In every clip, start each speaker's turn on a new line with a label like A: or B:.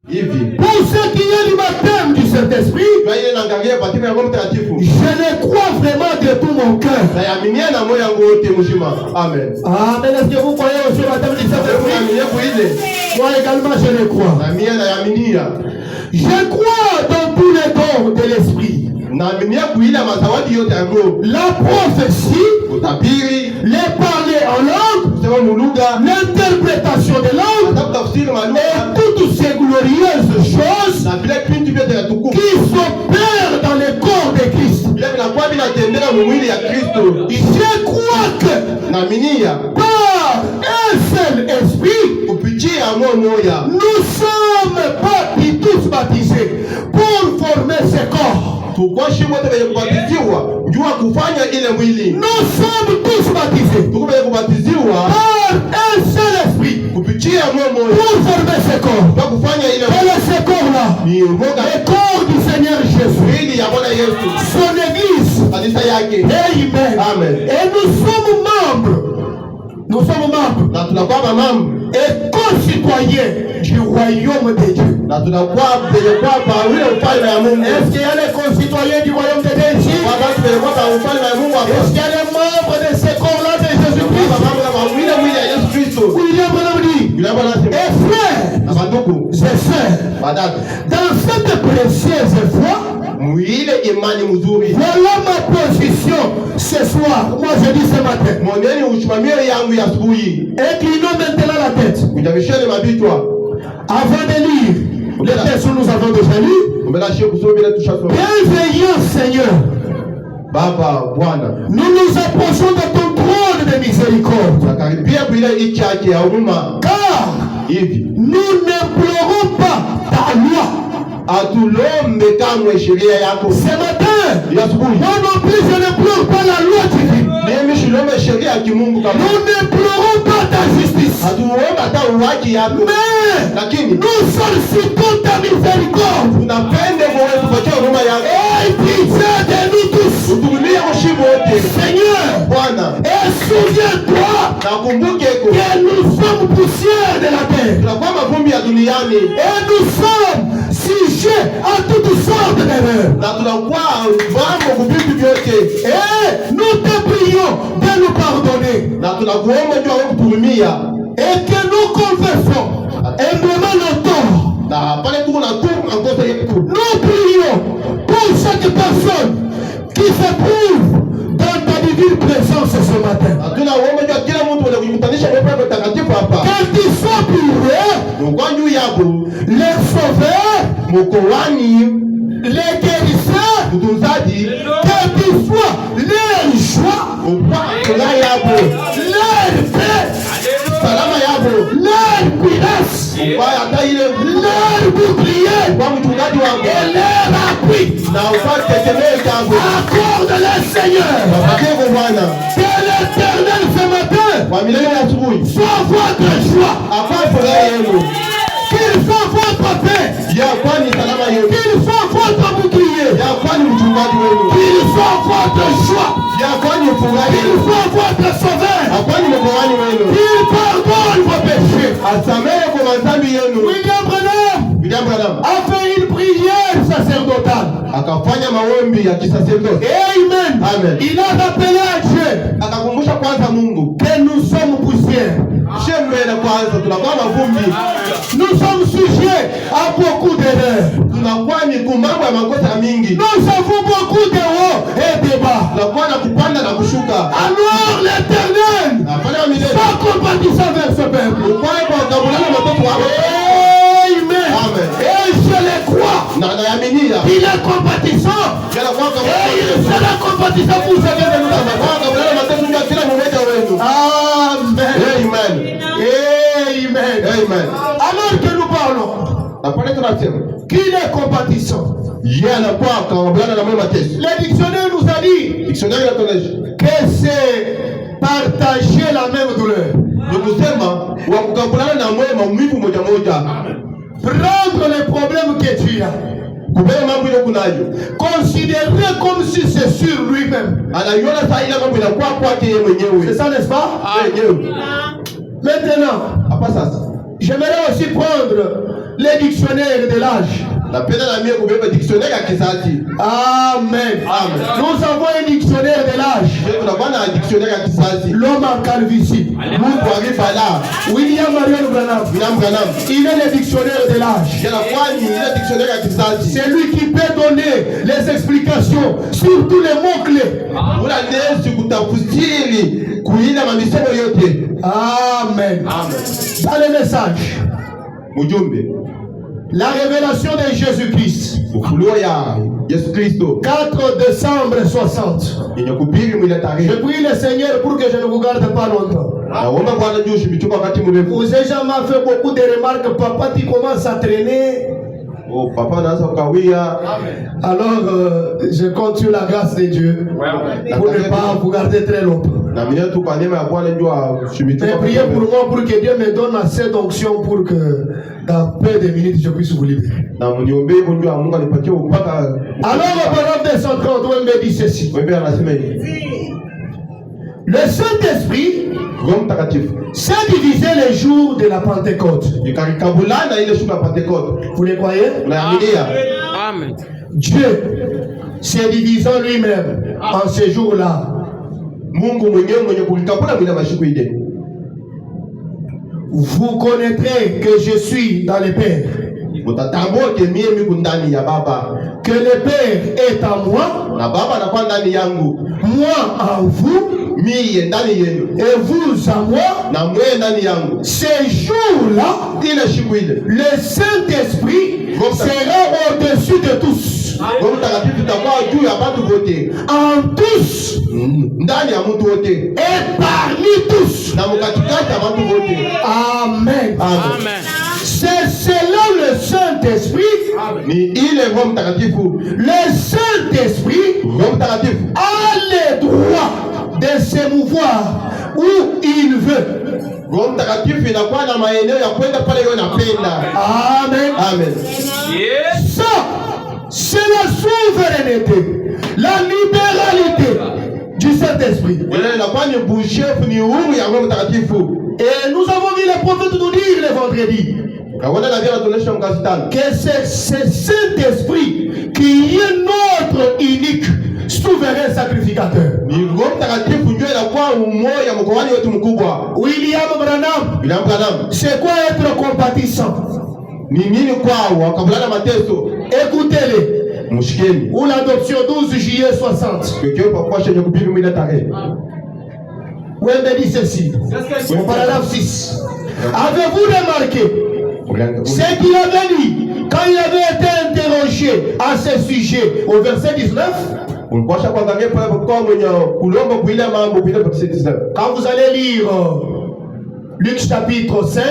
A: Pour ce qui est du baptême du Saint-Esprit, je le crois vraiment de tout mon cœur.
B: Amen.
A: Amen. Est-ce que vous croyez aussi au baptême du Saint-Esprit? Moi également je le crois. Je crois dans tous les dons de l'Esprit. La prophétie, les parler en langue, l'interprétation des langues et toutes ces glorieuses choses qui s'opèrent dans le corps de Christ. Je crois que par un seul esprit, nous sommes pas tous baptisés pour former ce corps. Nous sommes tous baptisés par un seul esprit pour former ce corps. Quel est ce corps-là? Le corps du Seigneur Jésus, son église. Amen. Et nous sommes membres. Nous sommes membres et concitoyens du royaume de Dieu. Est-ce qu'il y a les concitoyens du royaume de Dieu ici? Est-ce qu'il y a les membres de ce corps-là de Jésus-Christ? William Branham dit, et frères et sœurs, dans cette précieuse foi, voilà ma position ce soir. Moi je dis ce matin. Inclinons maintenant la tête. Avant de lire les textes que nous avons déjà lus, bienveillant Seigneur, nous nous approchons de ton trône de miséricorde. Car nous n'implorons pas ta loi. Ce matin, moi non plus je n'implore pas la loi divine. Nous n'implorons pas ta justice. Mais nous sollicitons ta miséricorde. Et pitié de nous tous. Seigneur, et souviens-toi que nous sommes poussière de la terre. Et nous sommes sujets à toutes sortes d'erreurs. Et nous te prions de nous pardonner. Et que nous confessons humblement nos torts. Nous prions pour chaque personne qui se trouve dans ta divine présence ce matin. Qu'ils soient purés, les sauveurs, les guérisseurs, quel que soit leur joie, leur paix, leur cuirasse, leur bouclier et leur appui. Accorde le Seigneur. Que l'Éternel ce matin soit votre joie. Qu'il soit votre paix. Qu'il soit votre bouclier. Qu'il soit votre joie. Qu'il soit votre sauveur. Qu'il pardonne vos péchés. William Branham a fait une prière sacerdotale. Amen. Il a rappelé à Dieu que nous sommes poussières. Nous sommes sujets à beaucoup d'erreurs. Nous avons beaucoup de hauts et de bas. Alors l'Éternel soit compatissant vers ce peuple. Amen. Et je le crois. Il est compatissant. Et il sera compatissant pour ce que nous avons. Amen. Alors que nous parlons, qu'il est compatissant. Le dictionnaire nous a dit que c'est partager la même douleur. Prendre les problèmes que tu as, considérer comme si c'est sur lui-même. C'est ça, n'est-ce pas? Maintenant, j'aimerais aussi prendre les dictionnaires de l'âge. Amen. Amen. Nous avons un dictionnaire de l'âge. L'homme en calvitie. William Marion Branham. Il est le dictionnaire de l'âge. C'est lui qui peut donner les explications sur tous les mots-clés. Amen. Dans le message, la révélation de Jésus-Christ, 4 décembre 60. Je prie le Seigneur pour que je ne vous garde pas longtemps. Vous avez jamais fait beaucoup de remarques. Papa, tu commences à traîner. Oh, papa, alors je compte sur la grâce de Dieu pour ne pas vous garder très longtemps. Et priez pour moi pour que Dieu me donne assez d'onction pour que dans peu de minutes je puisse vous libérer. Alors au paragraphe 230, on me dit ceci. Le Saint-Esprit s'est divisé les jours de la Pentecôte. Vous le croyez? Amen. Dieu s'est divisé lui-même en ces jours-là. Vous connaîtrez que je suis dans le Père, que le Père est en moi, moi en vous, et vous en moi. Ces jours-là, le Saint-Esprit sera au-dessus de tous, en tous et parmi tous. Amen. Amen. C'est selon le Saint-Esprit. Le Saint-Esprit a le droit de se mouvoir où il veut. Amen. Amen. Ça, c'est la souveraineté, la libéralité du Saint-Esprit. Et nous avons vu les prophètes nous dire le vendredi que c'est ce Saint-Esprit qui est notre unique souverain sacrificateur. William Branham, c'est quoi être compatissant? Écoutez-les. Ou l'adoption 12 juillet 60. Où elle me dit ceci, au paragraphe 6. Avez-vous remarqué ce qu'il avait dit quand il avait été interrogé à ce sujet au verset 19? Quand vous allez lire Luc chapitre 5,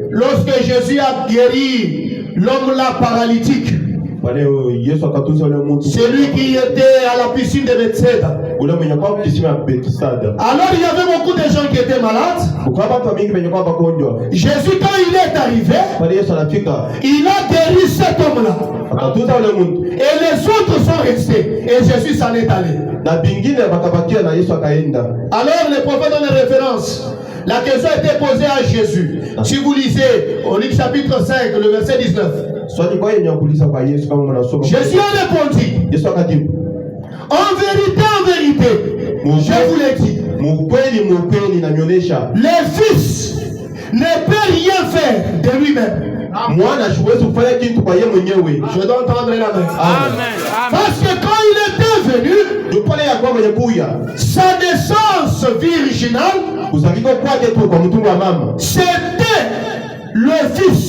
A: lorsque Jésus a guéri l'homme là paralytique, c'est lui qui était à la piscine de Bethsaida. Alors il y avait beaucoup de gens qui étaient malades. Jésus, quand il est arrivé, il a guéri cet homme-là. Et les autres sont restés. Et Jésus s'en est allé. Alors les prophètes donnent une référence. La question a été posée à Jésus. Si vous lisez au Luc chapitre 5, le verset 19. Jésus a répondu, en vérité, je vous l'ai dit, le Fils ne peut rien faire de lui-même. Je dois entendre la main. Amen. Parce que quand il était venu, sa naissance virginale, c'était le Fils.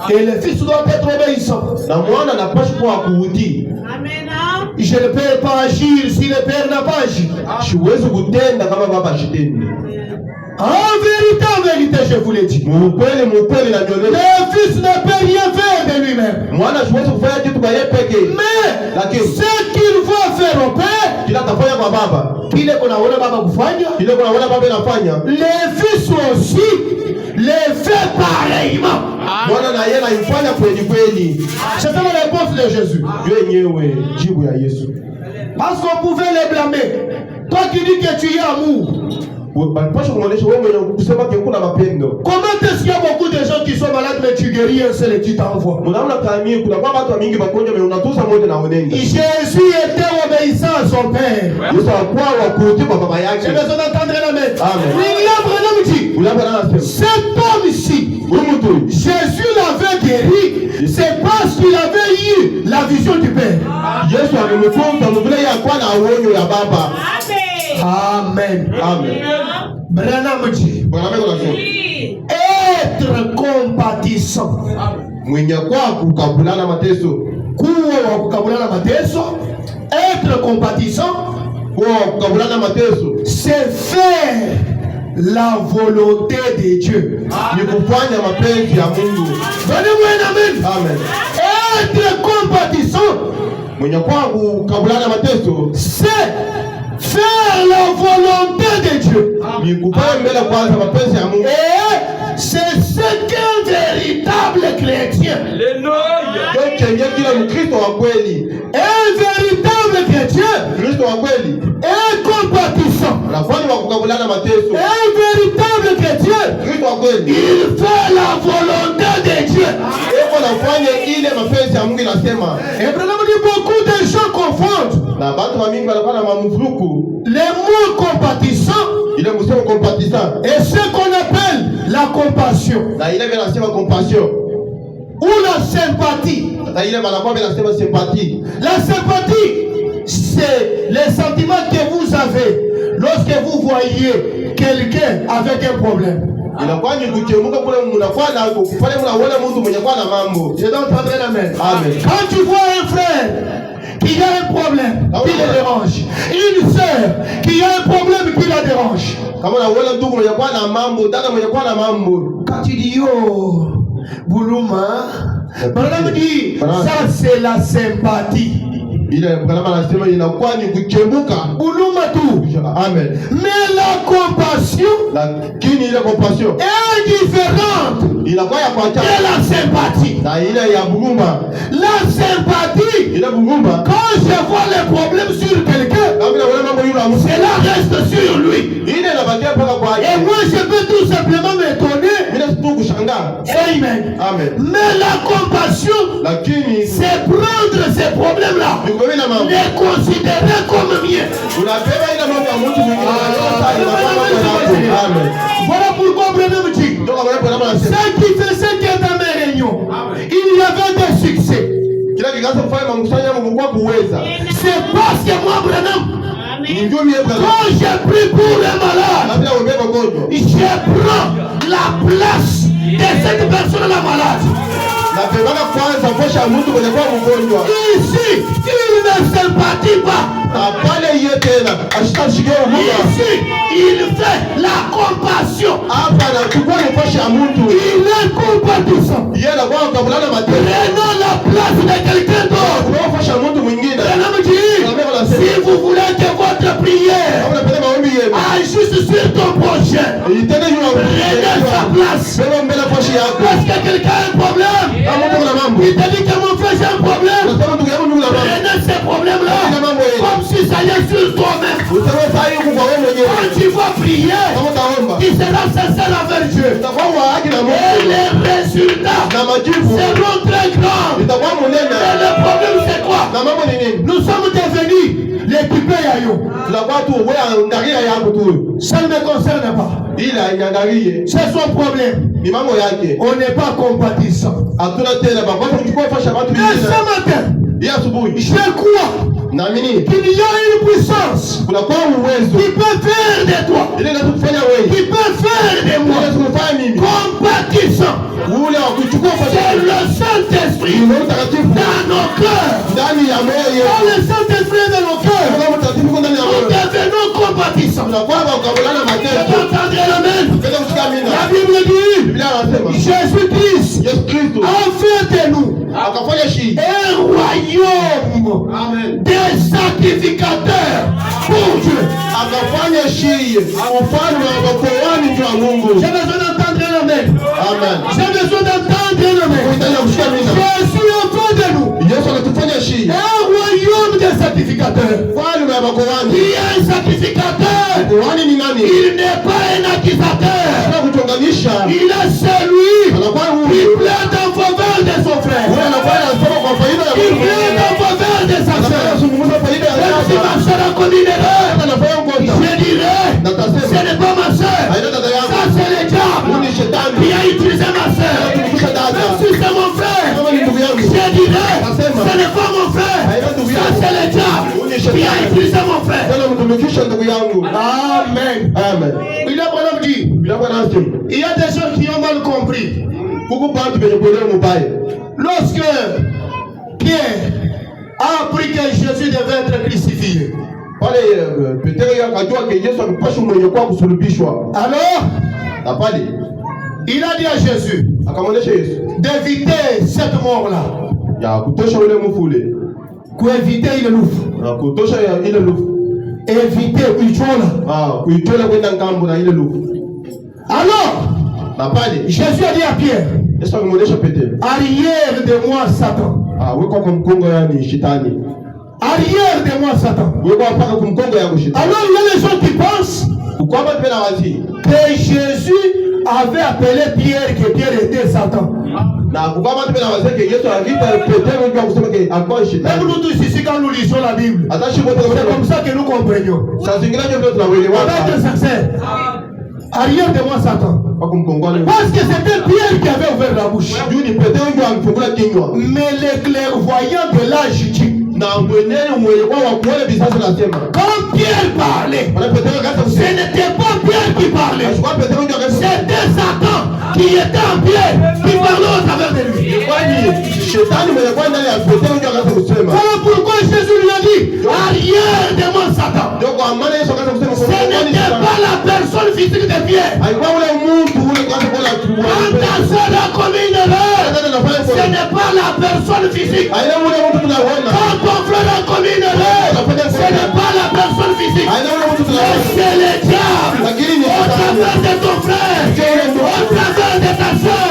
A: Et le Fils doit être obéissant. Je ne peux pas agir si le Père n'a pas agi. En vérité, je vous l'ai dit. Le Fils ne peut rien faire de lui-même. Mais ce qu'il va faire au Père, le Fils aussi le fait pareillement. C'était la réponse de Jésus. Parce qu'on pouvait les blâmer. Toi qui dis que tu es amour, Banapaswa kumwonyesha wewe mwenye kusema kuna mapendo.
B: Comment est-ce qu'il y a beaucoup de gens qui sont malades mais tu guéris un seul et tu t'envoies?
A: Mnaona kama kuna kwa watu wengi magonjwa mais unatuza moja na unenda.
B: Jésus était obéissant à son père.
A: Yesu alikuwa wakutii kwa baba yake.
B: J'ai besoin d'entendre un amen.
A: Amen.
B: William Branham dit, cet homme ici, Jésus l'avait guéri, c'est parce qu'il avait eu la vision du Père.
A: Yesu alimfunza mvule ya kwa na uonyo ya baba.
B: Amen.
A: Amen.
B: Branham dit, être compatissant.
A: Mwenye kwa kukabulana mateso.
B: Kuwa wa kukabulana mateso. Être compatissant.
A: Kuwa wa kukabulana mateso.
B: C'est faire la volonté de Dieu.
A: Ni kufanya mapenzi ya Mungu.
B: Donnez-moi un amen.
A: Amen.
B: Être compatissant.
A: Mwenye kwa kukabulana mateso.
B: C'est faire la volonté de Dieu.
A: Ni kufanya mbele kwanza mapenzi ya Mungu.
B: Et c'est ce qu'un véritable chrétien.
A: Donc kila Mkristo wa kweli.
B: Un véritable chrétien.
A: Kristo wa kweli.
B: Un compatissant.
A: Anafanya kukabulana mateso.
B: Un véritable chrétien.
A: Kristo wa kweli.
B: Il fait la volonté de Dieu.
A: Eko anafanya ile mapenzi ya Mungu inasema.
B: Et vraiment beaucoup de gens confondent.
A: Na watu wa mingi wanakuwa na mamvuruku.
B: Les mots compatissant.
A: Il est msemo compatissant.
B: Et ce qu'on appelle la compassion.
A: Na ile vinasema compassion.
B: Ou la sympathie.
A: Na ile wanakuwa vinasema sympathie.
B: La sympathie, c'est les sentiments que vous avez lorsque vous voyez quelqu'un avec un problème.
A: Inakuwa ni kuchemuka kule mnakuwa na pale mnaona mtu mwenye kwa na mambo.
B: Je dois entendre amen.
A: Amen.
B: Quand tu vois un frère qui a un problème qui le dérange, une sœur qui a un problème qui la dérange.
A: Kama unaona ndugu mwenye kwa na mambo, dada mwenye kwa na mambo.
B: Quand tu dis yo Buluma, Branham dit ça c'est la sympathie.
A: Ile Branham anasema inakuwa ni kuchemuka.
B: Buluma tu.
A: Amen.
B: Mais la compassion,
A: lakini ile compassion
B: est différente.
A: Inakuwa ya kuacha.
B: Et la sympathie.
A: Na ile ya buluma.
B: La sympathie.
A: Ile buluma.
B: Quand je vois les problèmes sur quelqu'un, cela reste sur lui. Et moi je peux tout simplement m'étonner. Amen.
A: Amen.
B: Mais la compassion, c'est prendre ces problèmes-là, les considérer comme miens. Voilà pourquoi Branham dit, ce qui faisait que dans mes réunions, il y avait des succès. C'est parce que moi, Branham, quand j'ai pris pour un malade, je prends la place de cette personne-là malade. Ici, il ne sympathie pas. Ici, il fait la compassion. Il est compatissant. Prenons la place de quelqu'un d'autre. Si vous voulez que votre prière ajuste sur ton prochain, prenez sa place. Parce que quelqu'un a un problème, il te dit que mon frère j'ai un problème. Prenez ces problèmes-là comme si ça y est sur toi-même. Quand tu vas prier, tu seras sincère avec Dieu. Et les résultats seront très grands. Mais le problème c'est quoi? Nous sommes devenus l'équipé Yayo. Ça ne me concerne pas. C'est son problème. On n'est pas compatissant. Mais ce matin, je crois qu'il y a une puissance qui peut faire de toi, qui peut faire de moi compatissant. C'est le Saint-Esprit dans nos cœurs. Quand le Saint-Esprit est dans nos cœurs, nous devenons compatissants. La Bible dit, Jésus-Christ a fait de nous un royaume des sacrificateurs pour Dieu. J'ai besoin d'entendre un amen. J'ai besoin d'entendre un amen. Jésus a fait de nous un royaume des sacrificateurs. Qui est un sacrificateur?
A: Kuhani ni nani?
B: Il n'est pas un accusateur.
A: Sio kuchonganisha.
B: Il est celui
A: Anakuwa
B: qui plaide en faveur de son frère.
A: Huyo anakuwa anasema kwa faida ya
B: Il plaide en faveur de sa
A: Anakuwa
B: soeur.
A: anazungumza faida ya
B: Même si ma
A: dada.
B: soeur a commis une erreur,
A: Anafanya ngoja.
B: je dirais,
A: Natasema.
B: ce n'est pas ma soeur.
A: Haina dada yangu.
B: Ça c'est le diable
A: Huyu ni shetani.
B: qui a utilisé ma soeur.
A: Anatumikisha dada.
B: Même si c'est mon frère,
A: Kama ni ndugu yangu.
B: je dirais,
A: Nasema.
B: ce n'est pas mon frère.
A: Haina ndugu
B: Ça
A: yangu.
B: c'est le diable
A: Huyu ni
B: qui a
A: shetani.
B: utilisé mon frère.
A: Tena mtumikisha ndugu yangu.
B: Amen.
A: Amen.
B: Il a bonhomme dit,
A: Bila bwana asimu.
B: il y a des gens qui ont mal compris.
A: Kuku bantu benye kuelewa mubaya.
B: Lorsque Pierre a appris que Jésus devait être crucifié,
A: Pale Petero akajua ke Yesu alipaswa mwenye kwa kusulubishwa.
B: alors
A: Na pale
B: il a dit à Jésus
A: akamwonyesha Yesu
B: d'éviter cette mort-là,
A: ya kutosha ule mfu ule.
B: éviter ile lufu,
A: Na kutosha ya ile lufu.
B: éviter kuichola.
A: Kuitola kwenda ngambo na ile lufu.
B: Alors
A: Na pale
B: Jésus a dit à Pierre,
A: Yesu akamwonyesha Petero.
B: arrière de moi Satan,
A: Weko kwa mkongo yani shetani.
B: arrière de moi Satan.
A: Weko mpaka kumkongo yangu shetani.
B: Alors il y a des gens qui pensent
A: Ukwamba tena wazi.
B: que Jésus avait appelé Pierre, que Pierre était Satan.
A: Na ukwamba tena wazi ke Yesu aliita Petero kwa kusema ke alikuwa
B: Même
A: shetani.
B: nous tous ici, quand nous lisons la Bible,
A: Atashi wote
B: c'est
A: kwa
B: comme ça que nous comprenions.
A: Saa zingine ndio
B: On
A: tunaelewa.
B: va être sincère. Arrière de moi Satan.
A: Kwa kumkongole.
B: Parce que c'était Pierre qui avait ouvert la bouche.
A: Juu ni Petero ndio alifungula kinywa.
B: Mais les clairvoyants de l'âge dit,
A: Na mwenye kwa kuona bisasa nasema.
B: quand Pierre parlait,
A: Wala Petero akasema
B: ce n'était pas Pierre qui parlait.
A: Ashukua Petero ndio akasema.
B: C'était Satan qui était en Pierre, qui parlait au travers de lui.
A: Kwani shetani mwenye kwa ndani ya Petero ndio akasema kusema.
B: Voilà pourquoi Jésus lui a dit, arrière de moi Satan.
A: Ndio kwa maana Yesu akasema kusema.
B: Ce n'était pas la personne physique de Pierre.
A: Alikuwa ule mtu ule kwa sababu la
B: Quand ta soeur a commis une erreur, ce n'est pas la personne physique.
A: Aina ule mtu tunaona.
B: Quand ton frère a commis une erreur, ce n'est pas la personne physique.
A: Aina ule mtu
B: Mais
A: tunaona.
B: c'est le diable
A: Lakini ni
B: au travers de ton frère, au travers de ta soeur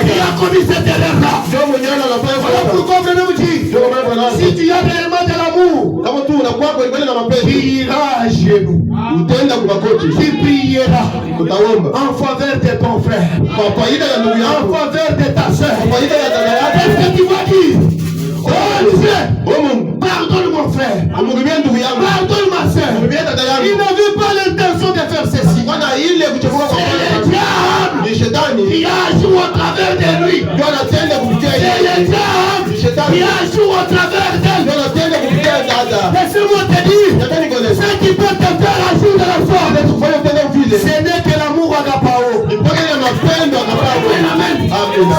B: qui a commis cette erreur-là.
A: Ndio mwenyewe anafanya
B: Voilà
A: kwa
B: pourquoi je vous dis,
A: Ndio maana bwana.
B: si tu as réellement de l'amour,
A: Kama tu unakuwa kwa kweli na mapenzi,
B: tu iras à genoux,
A: utaenda kwa magoti,
B: tu prieras
A: utaomba
B: en faveur de ton frère,
A: kwa faida ya ndugu
B: en
A: yako,
B: faveur de ta soeur.
A: kwa faida ya dada yako.
B: Qu'est-ce que tu vas dire? Oh Dieu,
A: Oh Mungu,
B: pardonne mon frère,
A: umhurumie ndugu yangu,
B: pardonne ma soeur.
A: umhurumie dada
B: Il
A: yangu.
B: n'avait pas l'intention de faire ceci.
A: Bwana ile kuchukua kwa
B: C'est le
A: Bwana
B: diable
A: ni shetani,
B: qui agit au travers de lui.
A: ndio anatenda kupitia
B: C'est le
A: yeye.
B: diable
A: Ni shetani,
B: qui agit au travers
A: ndio
B: d'elle.
A: anatenda kupitia dada.
B: Laissez-moi te dire,
A: Nataka nikueleze,
B: ce qui peut te faire agir de la sorte,
A: kufanya utende vile
B: ce n'est que l'amour agapao.
A: ni mpaka ile mapendo akapaa.
B: Amen.
A: Amen.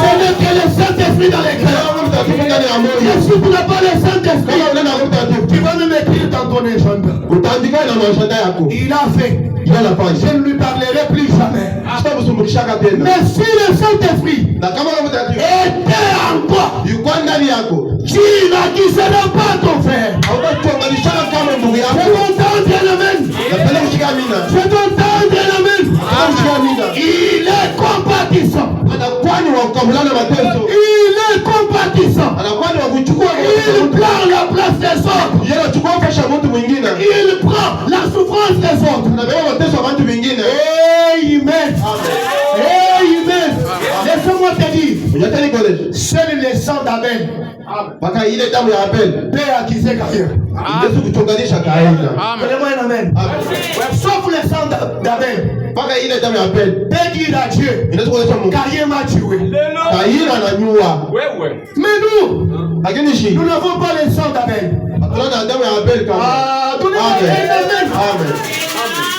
B: Ce n'est que le Saint-Esprit dans les cœurs.
A: Kama mtakatifu ndani ya
B: Et
A: moyo,
B: si tu n'as pas le Saint-Esprit,
A: kama unaenda kwa mtakatifu,
B: tu vas même écrire dans ton agenda.
A: utaandika na mashada yako.
B: Il a fait.
A: Yeye anafanya.
B: Je ne lui parlerai plus jamais.
A: Sitamsumbukishaka tena.
B: Mais si le Saint-Esprit
A: Na kama Roho Mtakatifu
B: était en toi,
A: yuko ndani yako,
B: tu n'accuseras pas ton frère.
A: hautakuunganishana kama ndugu
B: Je
A: yako.
B: t'entends bien, amen.
A: Napenda kushika amina.
B: Je t'entends bien, amen.
A: Napenda kushika amina.
B: Il est compatissant.
A: Anakuwa ni wa kukabulana mateso.
B: Il est compatissant.
A: Anakuwa ni wa kuchukua
B: Il prend la place des autres.
A: yeye anachukua fasha mtu mwingine.
B: Il prend la souffrance des autres.
A: Anabeba mateso ya watu wengine.
B: Amen. Amen. Laisse-moi te dire,
A: Unataka nikueleze.
B: seul le sang d'Abel
A: Mpaka ile damu ya Abel
B: peut accuser quelqu'un.
A: Yesu kuchonganisha kaida.
B: Donnez-moi un amen. Sauf le sang d'Abel
A: Mpaka ile damu ya Abel
B: peut dire à Dieu,
A: inaweza kuonyesha Mungu.
B: Caïn m'a tué.
A: Kaina ananyua.
B: Mais nous,
A: Lakini shi
B: nous n'avons pas le sang d'Abel.
A: hatuna damu ya Abel kama.
B: Donnez-moi un amen.
A: Amen.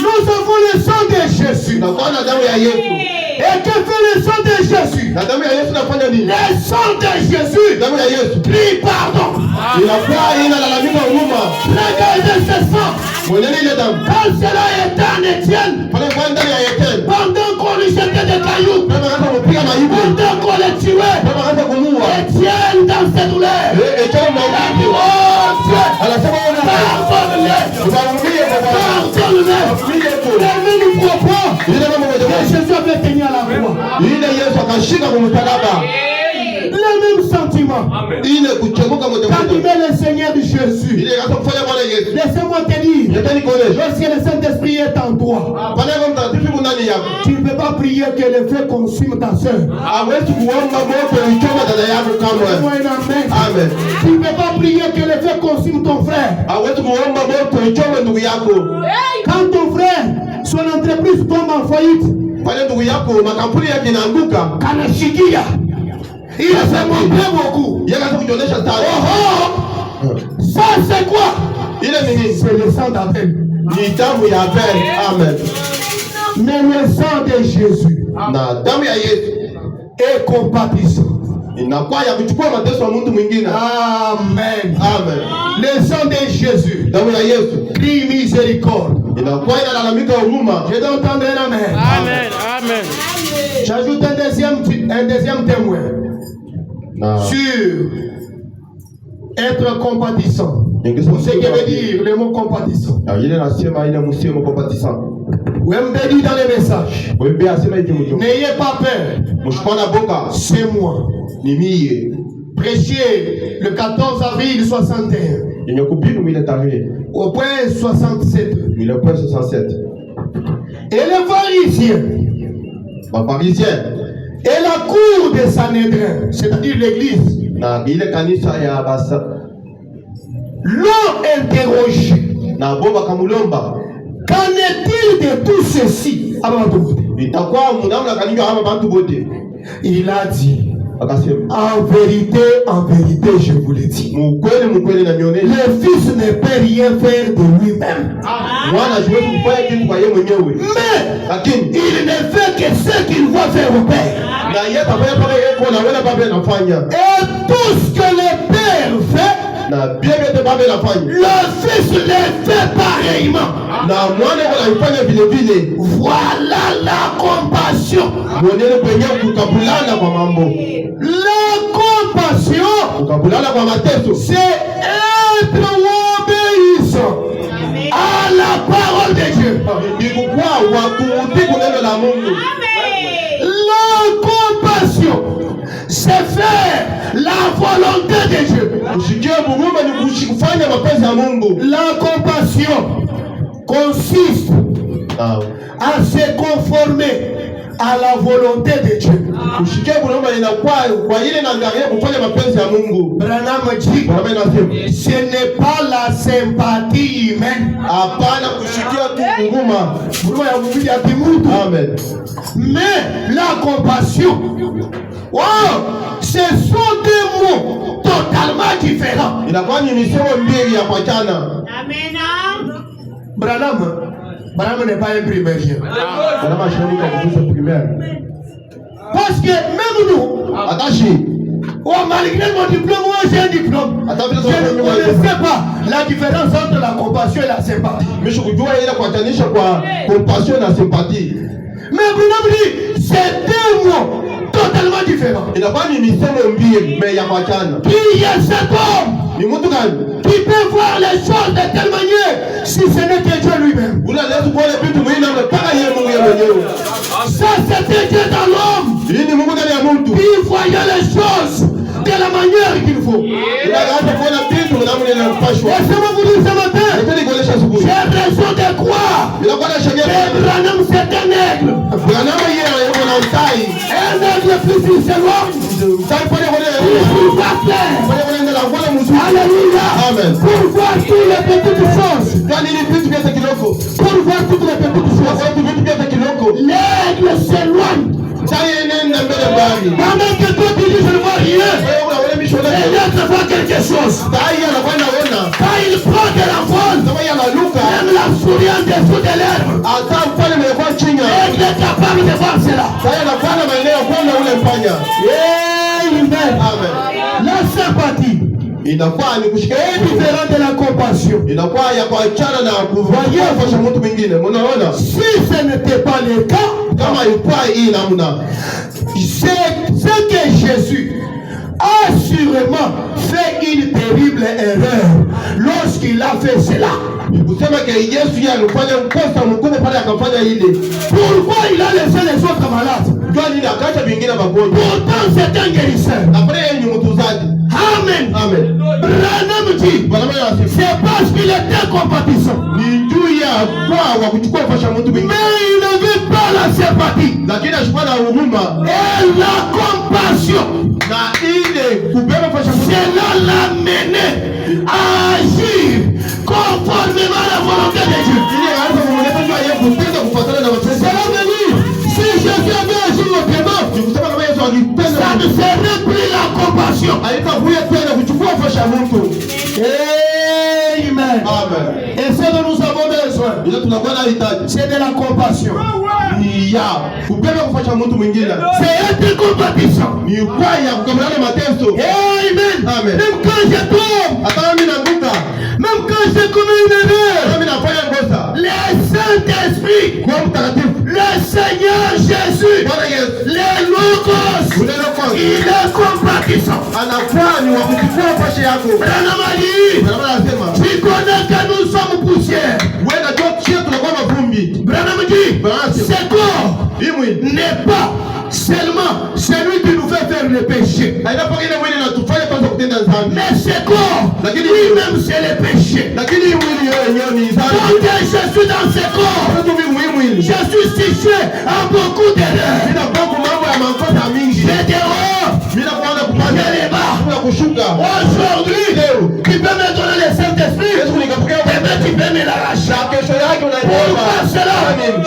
B: Nous avons le sang de Jésus.
A: Tunakuwa na damu ya Yesu.
B: Et que fait le sang de Jésus?
A: Na damu ya Yesu inafanya nini?
B: Le sang de Jésus
A: Damu ya Yesu
B: prie pardon.
A: inakuwa inalalamika huruma.
B: Regardez ce sang.
A: Mwenene ile damu
B: Quand cela est en Étienne,
A: pale kwa ndani ya Etienne,
B: pendant qu'on lui jetait des cailloux,
A: kama hata kupiga majibu,
B: pendant qu'on le tuait,
A: kama hata kumua.
B: Étienne dans ses douleurs,
A: Etienne
B: il a dit,
A: maumivu
B: oh Dieu,
A: anasema wewe
B: pardonne-le,
A: unamwambia baba,
B: pardonne-le. Ne nous crois pas
A: ile mama
B: que
A: mmoja
B: Jésus avait tenu à la croix.
A: ile Yesu akashika kumsalaba,
B: Le même sentiment blanchiment. Quand tu mets le Seigneur Jésus, laissez-moi te dire, lorsque le Saint-Esprit est en toi, tu ne peux pas prier que le feu consume ta soeur. Amen. Tu ne peux pas prier que le feu consume ton frère. Quand ton frère, son entreprise tombe en faillite, il a fait montrer beaucoup. Ça c'est quoi? C'est le sang d'Abel.
A: Amen.
B: Mais le sang de Jésus est compatissant. Amen. Le sang de Jésus crie miséricorde. Je dois entendre un amen.
C: Amen.
B: J'ajoute un deuxième témoin sur être compatissant. Ce qui veut dire le mot compatissant. Vous me dit dans les messages, n'ayez pas peur, c'est moi. Prêchiez le 14 avril 61 au point 67. Et les pharisiens et la cour de Sanhédrin, c'est-à-dire l'église, l'ont interrogé. Qu'en est-il de tout ceci? Il a dit, en vérité, je vous le dis, le Fils ne peut rien faire de lui-même. Mais il ne fait que ce qu'il voit faire au Père. Et tout ce que le Père fait, le Fils le fait pareillement. Voilà la compassion. La compassion, c'est être obéissant à la parole de Dieu. La compassion, c'est faire la volonté de Dieu. La compassion consiste à se conformer à la volonté de Dieu. Branham dit, ce n'est pas la sympathie humaine, mais la compassion. Wow, ce sont deux mots totalement différents. Branham n'est pas un primérien. Parce que même nous, malgré mon diplôme, moi j'ai un diplôme. Je ne connaissais pas la différence entre la compassion et la sympathie. Mais Branham dit, c'est deux mots totalement différents. Il y a cet homme qui peut voir les choses de telle manière si ce n'est que Dieu lui-même. Ça c'était Dieu dans l'homme. Il voyait les choses de la manière qu'il faut. Laissez-moi vous dire ce matin, j'ai raison de croire que Branham c'est un aigle. Un aigle plus il s'éloigne, il va plaire. Alléluia.
A: Amen.
B: Pour voir toutes les petites choses. Pour voir toutes les petites choses. L'aigle s'éloigne. Pendant que toi tu dis je ne vois rien, l'aigle voit quelque chose. Quand il prend de la vol, même la souris en dessous de l'herbe, l'aigle est capable de voir cela. Amen. La sympathie est différente de la compassion. Si ce n'était pas le cas, c'est que Jésus a sûrement fait une terrible erreur lorsqu'il a fait cela. Pourquoi il a laissé les autres malades? Pourtant c'est un guérisseur. compétition.
A: Ni juu ya kwa kuchukua nafasi ya mtu mwingine.
B: Mais il ne veut pas la sympathie.
A: Lakini ashukua na huruma.
B: Et la compassion.
A: Na ile kubeba nafasi ya mtu.
B: Cela l'amène à agir conformément à la volonté de Dieu.
A: Ile anaweza kumleta juu yeye kutenda kufuatana na mapenzi.
B: Cela veut dire si Jésus avait agi autrement,
A: Ni kusema kama Yesu alitenda,
B: ça ne serait plus la compassion.
A: alitakuja tena kuchukua nafasi ya mtu.
B: Amen.
A: Amen.
B: Et ce dont nous avons besoin,
A: Ile tunakuwa na hitaji
B: c'est de la compassion.
A: ni ya kubeba nafasi ya mtu mwingine.
B: C'est être compatissant.
A: Ni kwa ya kukabiliana na mateso.
B: Amen.
A: Amen.
B: Même quand je tombe,
A: Hata mimi naanguka,
B: même quand je commets une erreur,
A: mimi nafanya kosa,
B: le Saint-Esprit,
A: kwa mtakatifu
B: le Seigneur Jésus,
A: Bwana Yesu
B: le Logos,
A: unaweza kwanza
B: il est compatissant.
A: anakuwa ni wa kuchukua nafasi yako.
B: Branham a dit,
A: Bwana anasema
B: tu connais que nous sommes poussière.
A: wewe ndio chia tunakuwa mavumbi.
B: Branham dit,
A: Branham,
B: ce corps
A: hii mwili
B: n'est pas seulement celui qui nous fait faire le péché,
A: haina ile mwili inatufanya kwanza kutenda dhambi,
B: mais ce corps lui-même c'est le péché.
A: lakini hii mwili yenyewe ni dhambi.
B: Quand je suis dans ce corps,
A: Ndio mimi mwili
B: je suis sujet à beaucoup d'erreurs.
A: bila kwa mambo ya makosa mingi,
B: J'ai des hauts,
A: bila kuanza kupanda
B: j'ai des bas.
A: na kushuka.
B: Aujourd'hui, tu peux me donner le Saint-Esprit,
A: Yesu nikapokea
B: demain tu peux me l'arracher.
A: na kesho yake
B: Pourquoi
A: unaenda
B: cela?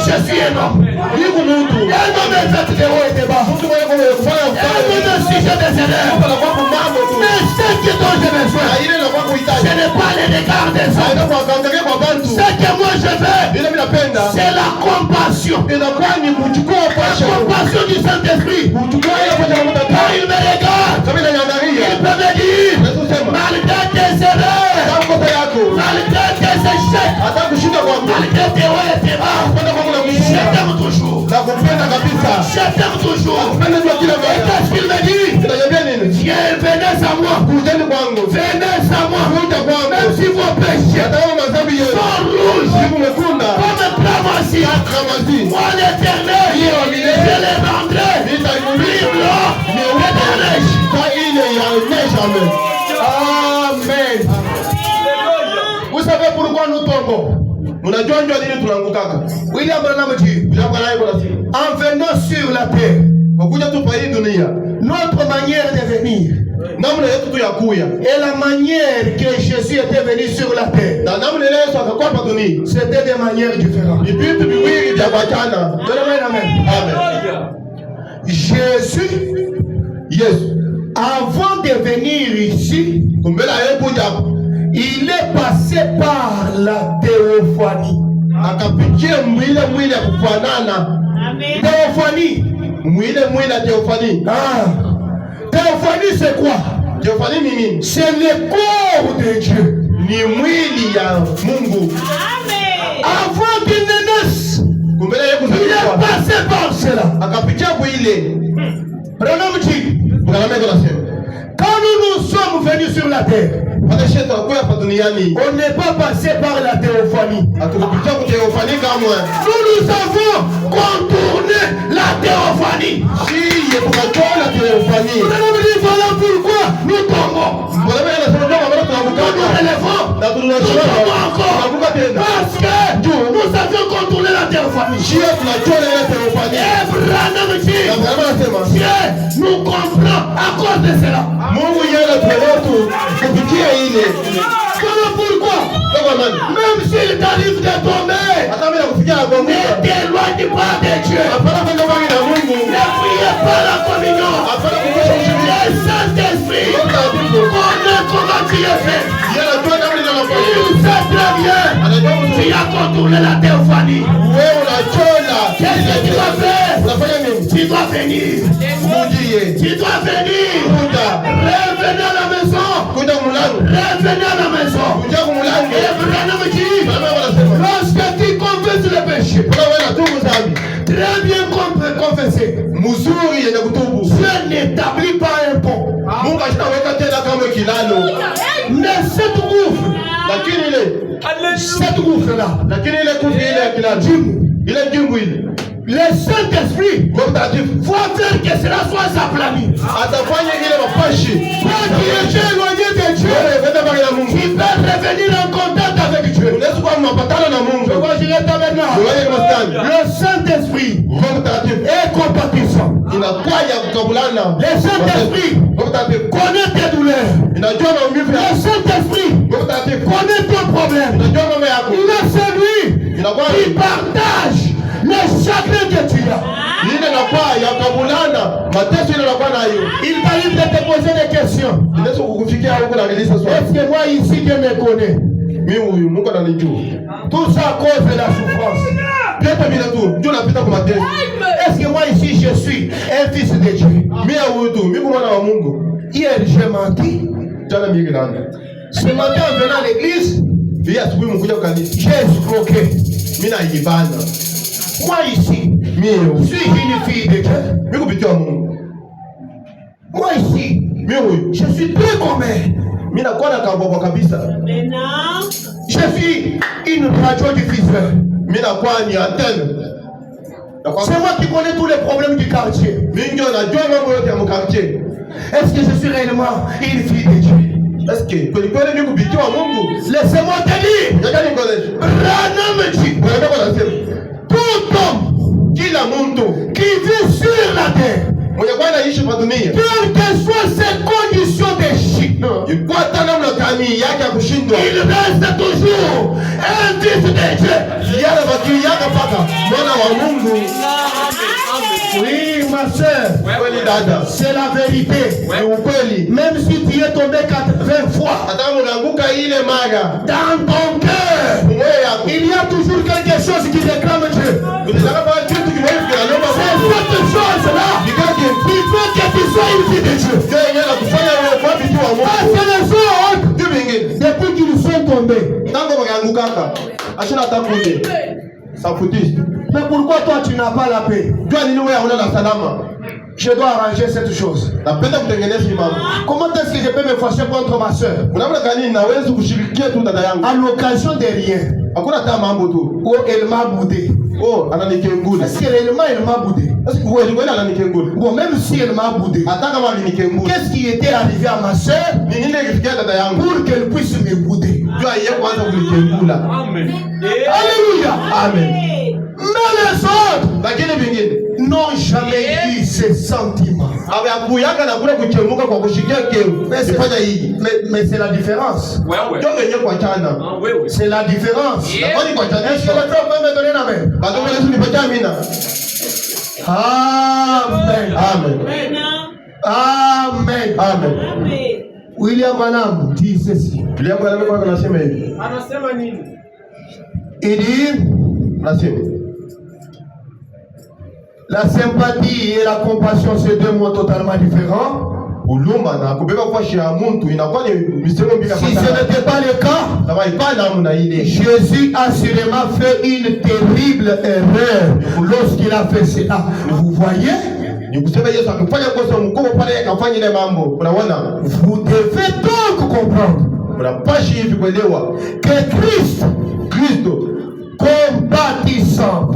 B: Je suis un homme.
A: Yuko mtu
B: Un homme est fait de haut et de bas.
A: mtu mwenye kufanya
B: Un
A: ufanye
B: homme est sujet des erreurs.
A: kwa kwa mambo tu
B: Mais ce dont j'ai besoin,
A: na ile inakuwa
B: ce
A: kuhitaji
B: n'est pas les regards des hommes.
A: haina kwa kuangalia kwa bantu.
B: Ce que moi je veux,
A: Ile mimi napenda
B: c'est la compassion.
A: inakuwa ni kuchukua
B: La
A: pasha,
B: compassion du Saint-Esprit.
A: kuchukua ile pasha ya mtu
B: Quand il me regarde,
A: kama inaniangalia
B: il peut me dire,
A: Yesu sema
B: malgré tes erreurs,
A: kama kosa yako
B: malgré tes échecs,
A: hata kushinda kwangu
B: malgré tes hauts et tes bas,
A: kwenda kwangu na
B: je
A: kushinda
B: t'aime toujours.
A: na kupenda kabisa.
B: Je t'aime toujours.
A: Kupenda kwa kila
B: Et
A: mara.
B: qu'est-ce qu'il me dit?
A: Unaniambia nini?
B: Viens, venez à moi.
A: Kujeni kwangu.
B: Venez à moi.
A: Kuja kwangu.
B: Même si vos péchés
A: Hata kama madhambi yenu
B: sont rouges,
A: siku mekunda
B: comme cramoisi,
A: kama zi.
B: moi l'éternel, je les rendrai plus blancs que de neige.
A: Kwa ile ya neige, amen.
B: Amen. Vous savez pourquoi nous tombons?
A: Unajua njoo nini tunaangukaka?
B: William Branham dit,
A: Jambo la hivyo nasema.
B: en venant sur la terre,
A: Wakuja tu pa hii dunia.
B: notre manière de venir
A: Namna yetu tu ya kuya.
B: et la manière que Jésus était venu sur la terre,
A: Na namna ile Yesu akakuwa hapa dunia.
B: c'était des manières différentes.
A: Ni vitu viwili vya kuachana.
B: Donnez-moi un amen.
A: Amen.
B: Jésus,
A: Yesu
B: avant de venir ici,
A: kumbele yeye kuja hapa.
B: il est passé par la théophanie.
A: Akapitia mwili ya kufanana.
B: Théophanie.
A: Mwili ya teofani.
B: Ah. Théophanie, c'est quoi?
A: Teofani ni nini?
B: C'est le corps de Dieu.
A: Ni mwili ya Mungu.
B: Avant qu'il ne naisse,
A: Kumbele yeye
B: il est
A: kuzaliwa.
B: passé par cela.
A: Akapitia kwa ile.
B: Branham dit,
A: Branham anasema.
B: quand nous sommes venus sur la terre,
A: Pale shetu akuya hapa duniani.
B: on n'est pas passé par la théophanie.
A: Akapitia kwa teofani kama.
B: Nous avons contourné la théophanie.
A: Shiye tukatoa teofani.
B: Branham dit, voilà pourquoi nous tombons.
A: Branham anasema kama bado
B: Nous
A: tunaanguka.
B: nous élevons.
A: Na
B: Nous
A: tunashona.
B: tombons encore.
A: Tunaanguka tena.
B: Parce que nous avions contourné la théophanie.
A: Shiye tunatoa ile teofani.
B: Et Branham dit,
A: Na Branham anasema.
B: Dieu nous comprend à cause de cela.
A: Mungu yeye tueletu kupitia ile.
B: Voilà pourquoi,
A: Kama nani?
B: même s'il t'arrive de tomber,
A: Hata mimi nakufikia
B: ne
A: kuanguka.
B: t'éloigne pas de Dieu.
A: Hapana kwenda mbali na Mungu.
B: Ne priez pas la communion.
A: Hapana kukosha ushirika.
B: Le Saint-Esprit connaît comment tu es fait.
A: Yeye anajua namna inafanya.
B: Il sait très bien.
A: Anajua
B: Tu as contourné la théophanie.
A: wewe unachola.
B: Qu'est-ce que tu dois faire?
A: Unafanya nini?
B: Tu dois venir.
A: Mujie.
B: Tu dois venir.
A: Kuja.
B: Revenez à la maison.
A: Kuja mlango.
B: Revenez à la maison.
A: Kuja mlango.
B: Et Branham dit,
A: Baba wanasema.
B: lorsque tu confesses le péché,
A: Kuna wewe natubu dhambi.
B: très bien confessé,
A: Mzuri yenye kutubu.
B: Dieu n'établit pas un pont.
A: Mungu ashitaweka tena kama kilalo.
B: Mais cette gouffre,
A: Lakini ile
B: lakini ile
A: kufi ile ya kilalo. Ile jungu ile.
B: le Saint-Esprit
A: Kwa mtakatifu.
B: va faire que cela soit aplani.
A: Atafanya ile mapashi.
B: Quand tu es éloigné de Dieu,
A: Wewe kwenda mbali na Mungu.
B: tu peux revenir en contact avec Dieu. compatissant. Le Saint-Esprit connaît tes douleurs. Le Saint-Esprit connaît ton problème. Il est celui qui partage le chagrin que tu as. Il t'arrive de te poser des questions. Est-ce que moi ici Dieu me connaît? Tout ça à cause de la souffrance. Est-ce que moi ici je suis un fils de Dieu? Hier j'ai menti. Ce matin en venant à l'église, j'ai escroqué. Moi ici, je suis une fille de Dieu. Moi ici, je suis très commun. Je suis une radiodiffuseur. C'est moi qui connais tous les problèmes du quartier. Est-ce que je suis réellement une fille de Dieu? Laissez-moi te dire, Branham dit, tout homme qui vit sur la terre, quelles que soient ses conditions d'échec, il reste toujours un fils de Dieu. Oui, ma soeur, c'est la vérité. Même si tu es tombé 80 fois dans ton cœur, il y a toujours quelque chose qui réclame Dieu. C'est cette chose-là qui fait que tu sois une fille de Dieu. Parce que les autres, depuis qu'ils sont tombés, mais pourquoi toi tu n'as pas la paix? Je dois arranger cette chose. Comment est-ce que je peux me fâcher contre ma soeur à l'occasion de rien? Oh, elle m'a boudé. Est-ce que réellement elle m'a boudé? Bon, même si elle m'a boudé, qu'est-ce qui était arrivé à ma soeur pour qu'elle puisse me bouder? Alléluia.
A: Amen.
B: Mais les autres n'ont jamais eu ces sentiments. Mais c'est la différence. C'est la différence. Est-ce que le frère peut me donner la main? Amen.
A: Amen.
B: Amen.
A: Amen.
B: William Branham dit ceci. Il dit, la sympathie et la compassion, c'est deux mots totalement différents. Si ce n'était pas le cas, Jésus a sûrement fait une terrible erreur lorsqu'il a fait cela. Vous voyez? Vous devez donc comprendre que Christ, combattissant,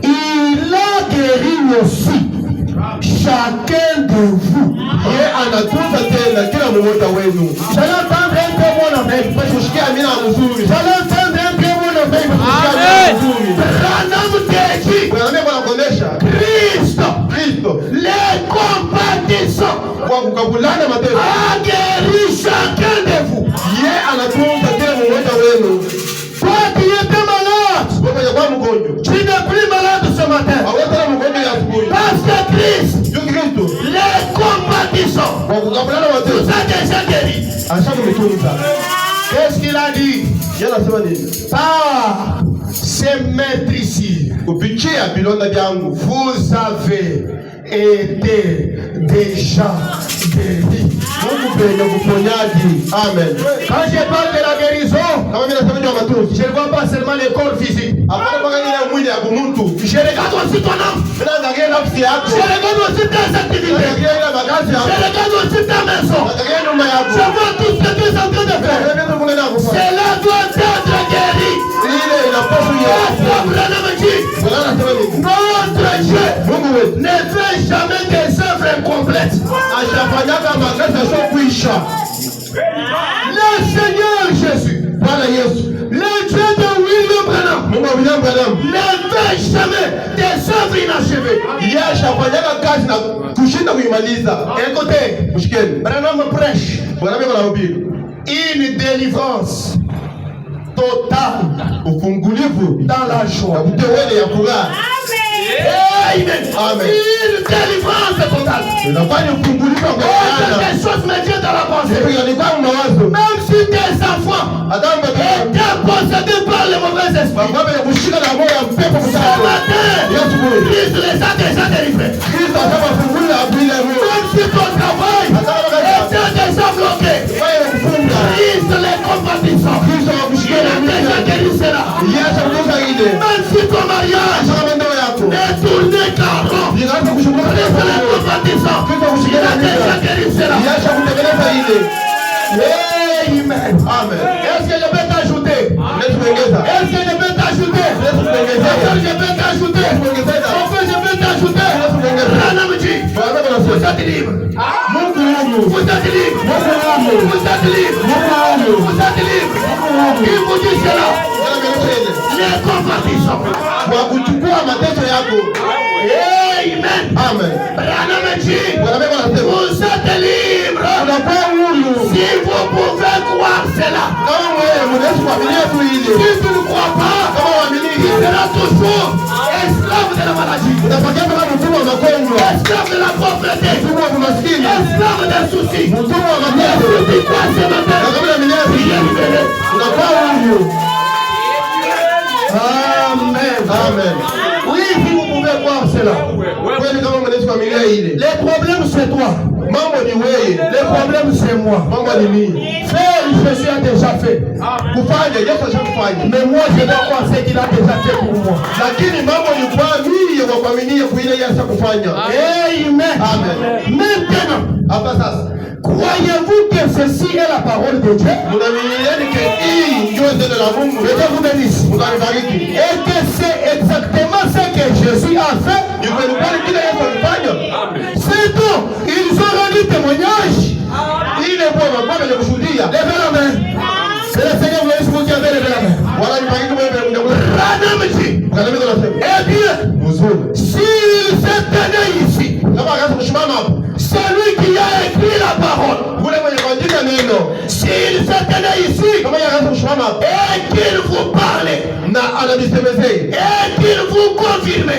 B: il a guéri aussi chacun de vous. J'allais entendre un peu mon amen. J'allais entendre un peu mon amen. Branham te dit, Christ, les compatissants, a guéri chacun de vous. Toi qui étais malade, tu n'es plus malade ce matin. Parce que Christ, les compatissants, vous a déjà guéri. Qu'est-ce qu'il a dit? Par ses maîtrises, vous avez été déjà guéri.
A: Amen.
B: Quand je parle de la guérison, je ne vois pas seulement le corps physique. Je regarde aussi ton âme. Je regarde aussi tes activités. Je regarde aussi ta maison. Je vois tout ce que tu es en train de faire. Cela doit être guéri. Notre Dieu ne fait jamais des œuvres incomplètes. Le Seigneur Jésus, le Dieu de William Branham, fait jamais des œuvres inachevées.
A: Yashafanyaka kazi na kushinda kuimaliza.
B: Écoutez,
A: Mshikeni.
B: Branham prêche
A: Bwana mimi anahubiri
B: une délivrance totale,
A: ufungulivu
B: dans la joie.
A: kutewele ya furaha.
B: Amen.
A: Amen.
B: Une délivrance totale.
A: Unafanya ufungulivu kwa Bwana.
B: Quelque chose me vient dans la pensée.
A: Mawazo.
B: Même si tes enfants étaient possédés par les mauvais esprits, ce matin, Christ les a déjà délivrés. Même si ton travail était déjà bloqué, Christ les compatissant. Il a déjà guéri cela. Même si ton mariage est tourné carrément, Christ les compatissant. Il a déjà guéri cela. Amen. Est-ce que je peux t'ajouter? Est-ce que je peux t'ajouter? Est-ce que je peux t'ajouter? Enfin, je peux t'ajouter. Branham dit, vous êtes libre. Vous êtes libre. Vous êtes libre. Vous êtes libre. Il vous dit cela. Les compatissants. Amen. Branham dit, vous êtes libre. Si vous pouvez croire cela. Si tu ne crois pas, tu seras toujours esclave de la maladie, esclave de la pauvreté, esclave des soucis. C'est quoi ce matin? Il est libéré. Amen. Oui, si vous pouvez voir cela. Les problèmes c'est toi. Les problèmes c'est moi. Faire, Jésus a déjà fait. Mais moi je dois voir ce qu'il a déjà fait pour moi. Amen. Maintenant, croyez-vous que ceci est la parole de Dieu? Et que c'est exactement ce que Jésus a fait? C'est tout. Ils ont rendu témoignage. Levez la main. C'est le Seigneur vous qui avez levé la main. Branham dit, eh bien, s'il s'est tenu ici, c'est lui qui a écrit la parole. S'il s'est tenu ici et qu'il vous parle et qu'il vous confirme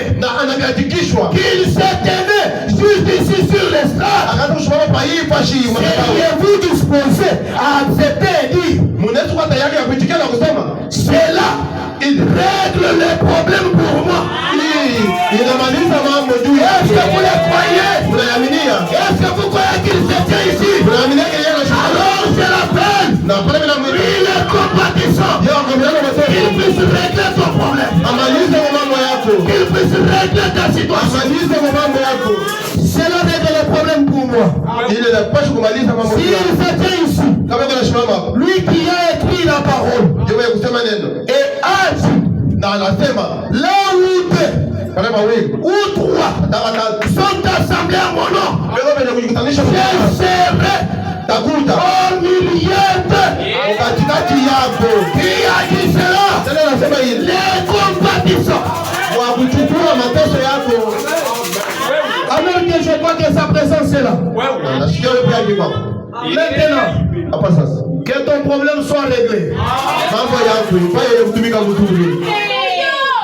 B: qu'il s'est tenu juste ici sur l'estrade, seriez-vous disposé à accepter et dire cela règle les problèmes pour moi? Est-ce que vous les croyez? Est-ce que vous croyez qu'il se tient ici? Alors je l'appelle. Il est compatissant. Il puisse régler ton problème. Il puisse régler ta situation. Cela règle les problèmes pour moi. S'il se tient ici, lui qui a écrit la parole et a dit là où deux ou trois sont assemblés à mon nom, je serai au milieu d'eux. Qui a dit cela? Les compatissants. Alors que je crois que sa présence est là. Maintenant, que ton problème soit réglé.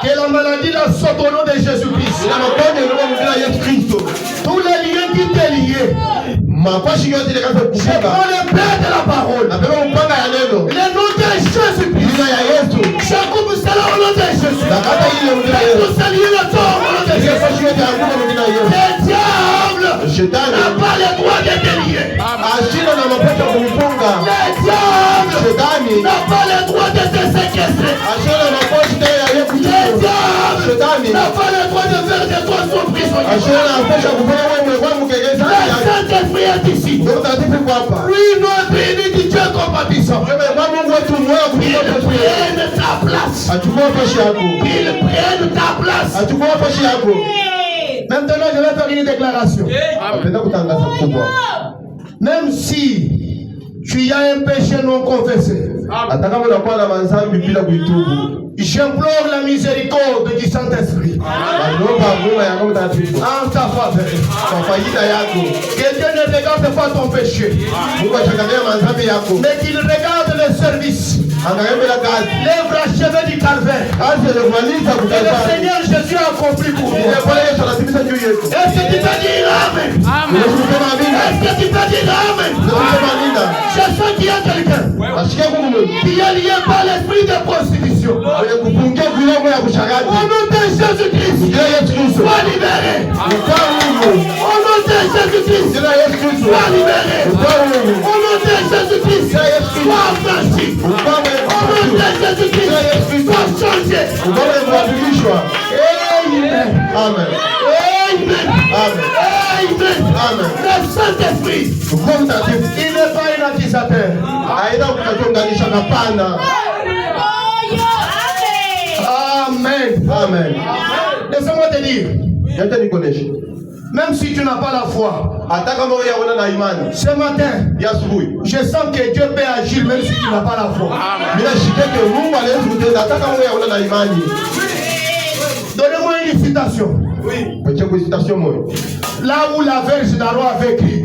B: Que la maladie la saute au nom de Jésus-Christ. Tous les liens qui t'est liés. Je prends le pain de la parole. Le nom de Jésus-Christ. Je coupe cela au nom de Jésus. Tout ce lien au nom de Jésus. Le diable n'a pas le droit de te lier. Le diable n'a pas le droit de te séquestrer. Le diable n'a pas le droit de faire de toi son prisonnier. La Sainte-Esprit est ici. Lui, notre unique Dieu compatissant. Il prenne ta place. Il prenne ta place. Maintenant, je vais faire une déclaration. Même si tu as un péché non confessé, J'implore la miséricorde du Saint-Esprit en ta faveur. Que Dieu ne regarde pas ton péché, mais qu'il regarde le service, l'œuvre achevée du calvaire que le Seigneur Jésus a accompli pour toi. Est-ce que tu peux dire Amen? Est-ce que tu peux dire Amen? Je sens qu'il y a quelqu'un qui est lié par l'esprit de prostitution. Au nom de Jésus-Christ, sois libéré. Au nom de Jésus-Christ, sois libéré. Au nom de Jésus-Christ, sois affranchi. Au nom de Jésus-Christ, sois changé. Amen.
A: Amen.
B: Amen. Amen.
A: Amen.
B: Le Saint-Esprit, il n'est pas un accusateur. Amen.
A: Amen.
B: Laisse-moi te dire, même si tu n'as pas la foi, ce matin, je sens que Dieu peut agir même si tu n'as pas la foi. Donnez-moi une citation. Là où la Vierge d'Aaron avait écrit.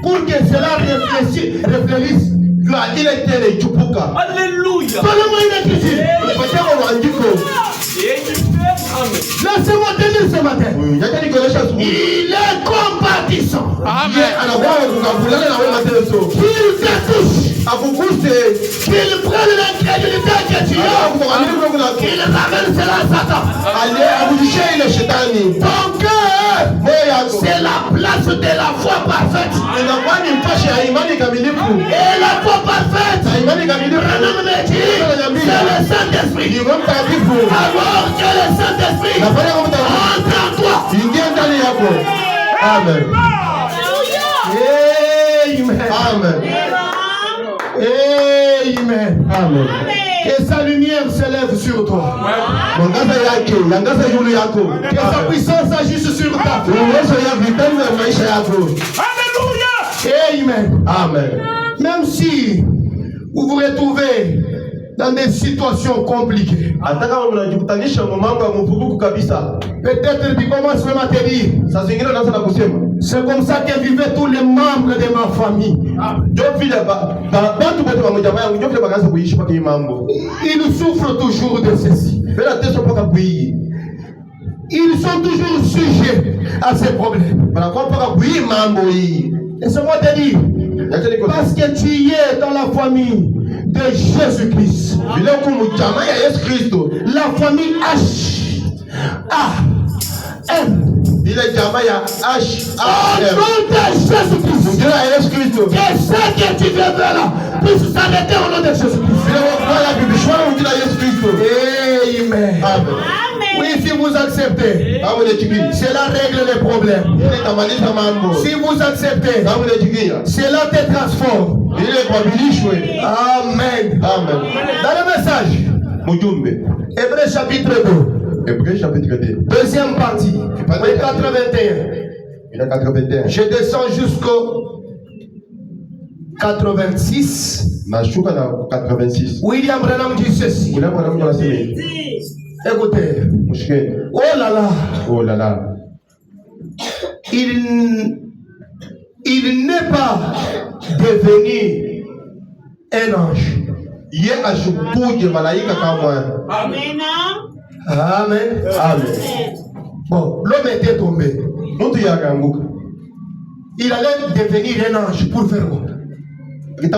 B: Pour que cela réfléchisse.
C: Alléluia.
B: Donnez-moi une écriture. Laissez-moi te dire ce matin. Il est compatissant.
C: Amen.
B: Qu'il te touche. Qu'il prenne l'incrédulité que tu as. Qu'il ramène cela à Satan. Ton cœur, c'est la place de la foi parfaite. Et la foi parfaite, c'est le Saint-Esprit. Alors que le Saint-Esprit entre en toi.
A: Amen.
B: Amen.
A: Amen. Amen.
B: Que sa lumière s'élève sur toi. Que sa puissance agisse sur ta vie.
C: Alléluia.
B: Amen.
A: Amen.
B: Même si vous vous retrouvez dans des situations compliquées, peut-être tu commences même à te dire, c'est comme ça que vivaient tous les membres de ma famille. Ils souffrent toujours de ceci. Ils sont toujours sujets à ces problèmes. Laisse-moi te dire, parce que tu es dans la famille de Jésus-Christ, la famille H, A, M.
A: Il est Jamaya H.
B: Au nom de Jésus-Christ, que ce que tu veux là puisse s'arrêter au nom de Jésus-Christ. Amen.
A: Amen.
B: Oui, si vous acceptez, cela règle les problèmes. Si vous acceptez, cela te transforme. Amen.
A: Amen.
B: Dans le message, Hébreux chapitre 2, deuxième partie, 81. Je descends jusqu'au 86. William Branham dit ceci. Écoutez. Oh là là.
A: Oh là là.
B: Il n'est pas devenu un ange.
C: Amen.
B: Amen.
A: Amen.
B: Bon, l'homme était tombé. Il allait devenir un ange pour faire quoi? Il n'est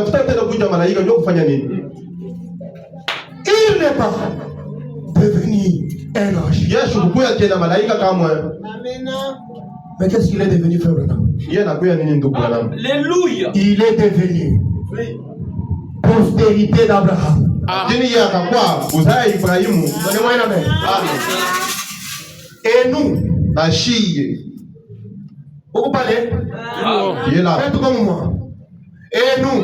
B: pas devenu un ange. Mais qu'est-ce qu'il est devenu, frère Branham?
C: Alléluia.
B: Il est devenu postérité d'Abraham. Donnez-moi un amen. Et nous, vous parlez? Faites comme moi. Et nous,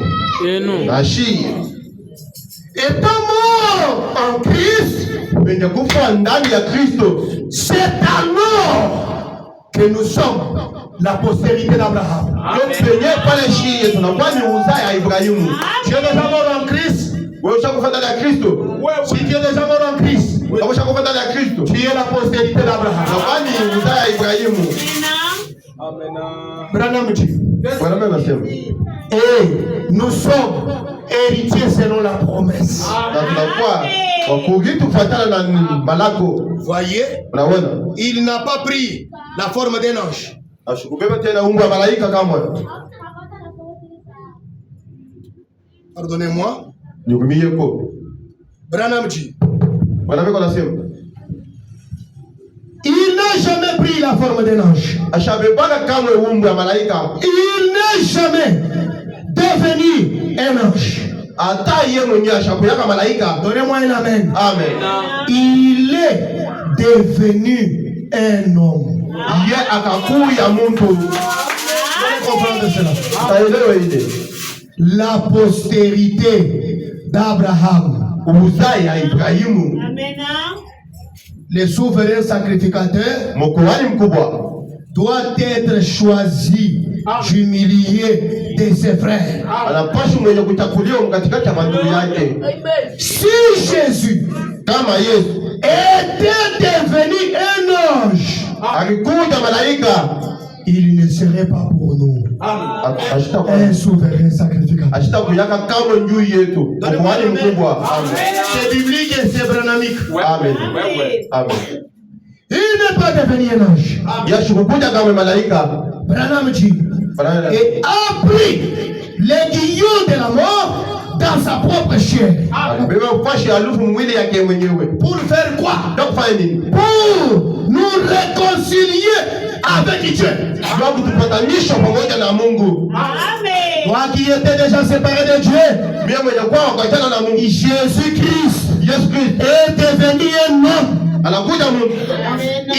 B: étant morts en Christ, c'est alors que nous sommes la postérité d'Abraham.
A: Donc penye pale shie tunakuwa ni uzao ya Ibrahimu.
B: Tu es déjà mort en Christ.
A: Wewe ushakufa ndani ya Kristo.
B: Si tu es déjà mort en Christ,
A: Wewe ushakufa ndani ya Kristo.
B: tu es la postérité d'Abraham.
A: Tunakuwa ni uzao ya Ibrahimu.
C: Amen.
B: Branham dit.
A: Bwana mimi anasema.
B: Et nous sommes héritiers selon la promesse.
A: Na tunakuwa wakurithi kufuatana na malako.
B: Voyez,
A: Unaona?
B: il n'a pas pris la forme d'un ange.
A: Ashukubeba tena umbo wa malaika kama.
B: Pardonnez-moi.
A: Nihurumie ko.
B: Branham dit.
A: Bwana mimi anasema.
B: Il n'a jamais pris la forme d'un ange.
A: Ashabebaka kama umbo wa malaika.
B: Il n'est jamais devenu un ange.
A: Hata yeye mwenyewe ashakuyaka malaika.
B: Donnez-moi un amen.
A: Amen.
B: Il est devenu un homme.
A: Ye akakuya mtu.
B: Vous comprenez cela?
A: Taelewa ile.
B: La postérité d'Abraham.
A: Uzao ya Ibrahimu.
B: Le souverain sacrificateur
A: Mkoani mkubwa
B: doit être choisi du millier de ses frères.
A: anapaswa mwenye kuchakuliwa katikati ya mandugu yake.
B: Si Jésus
A: Kama Yesu
B: était devenu un ange,
A: alikuja malaika,
B: il ne serait pas pour nous un souverain sacrificateur.
A: ashitakuyaka kama njuu yetu. Mkoani mkubwa.
B: C'est biblique et c'est branhamique.
A: Amen. Amen.
B: Il n'est pas devenu un ange.
A: Yashukuja kama malaika.
B: Branham dit et a pris les guillons de la mort dans sa propre chair.
A: Akabeba ufashi alufu mwili yake mwenyewe.
B: Pour faire quoi?
A: Ndio kufanya nini?
B: Pour nous réconcilier avec Dieu.
A: Ndio kutupatanisha pamoja na Mungu.
B: Toi qui étais déjà séparé de Dieu,
A: Mimi mwenye kwa kuachana na Mungu.
B: Jésus-Christ
A: Yesu Kristo
B: est devenu un homme.
A: anakuja Mungu.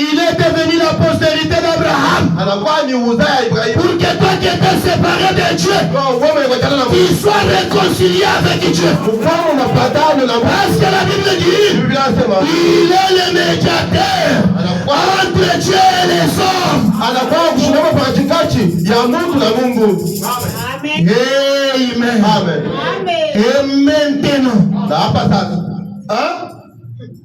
B: Il est devenu la postérité d'Abraham.
A: Anakuwa ni uzao ya Ibrahimu.
B: Pour que toi qui étais séparé de Dieu,
A: Kwa wewe mwenye kuachana na Mungu.
B: il soit réconcilié avec Dieu.
A: Mfano unapatana na Mungu.
B: Parce que la Bible dit,
A: Biblia inasema
B: il est le médiateur entre Dieu et les hommes.
A: anakuwa kusimama katikati ya Mungu na Mungu.
B: Amen.
A: Amen.
B: Et maintenant,
A: Na hapa sasa.
B: hein?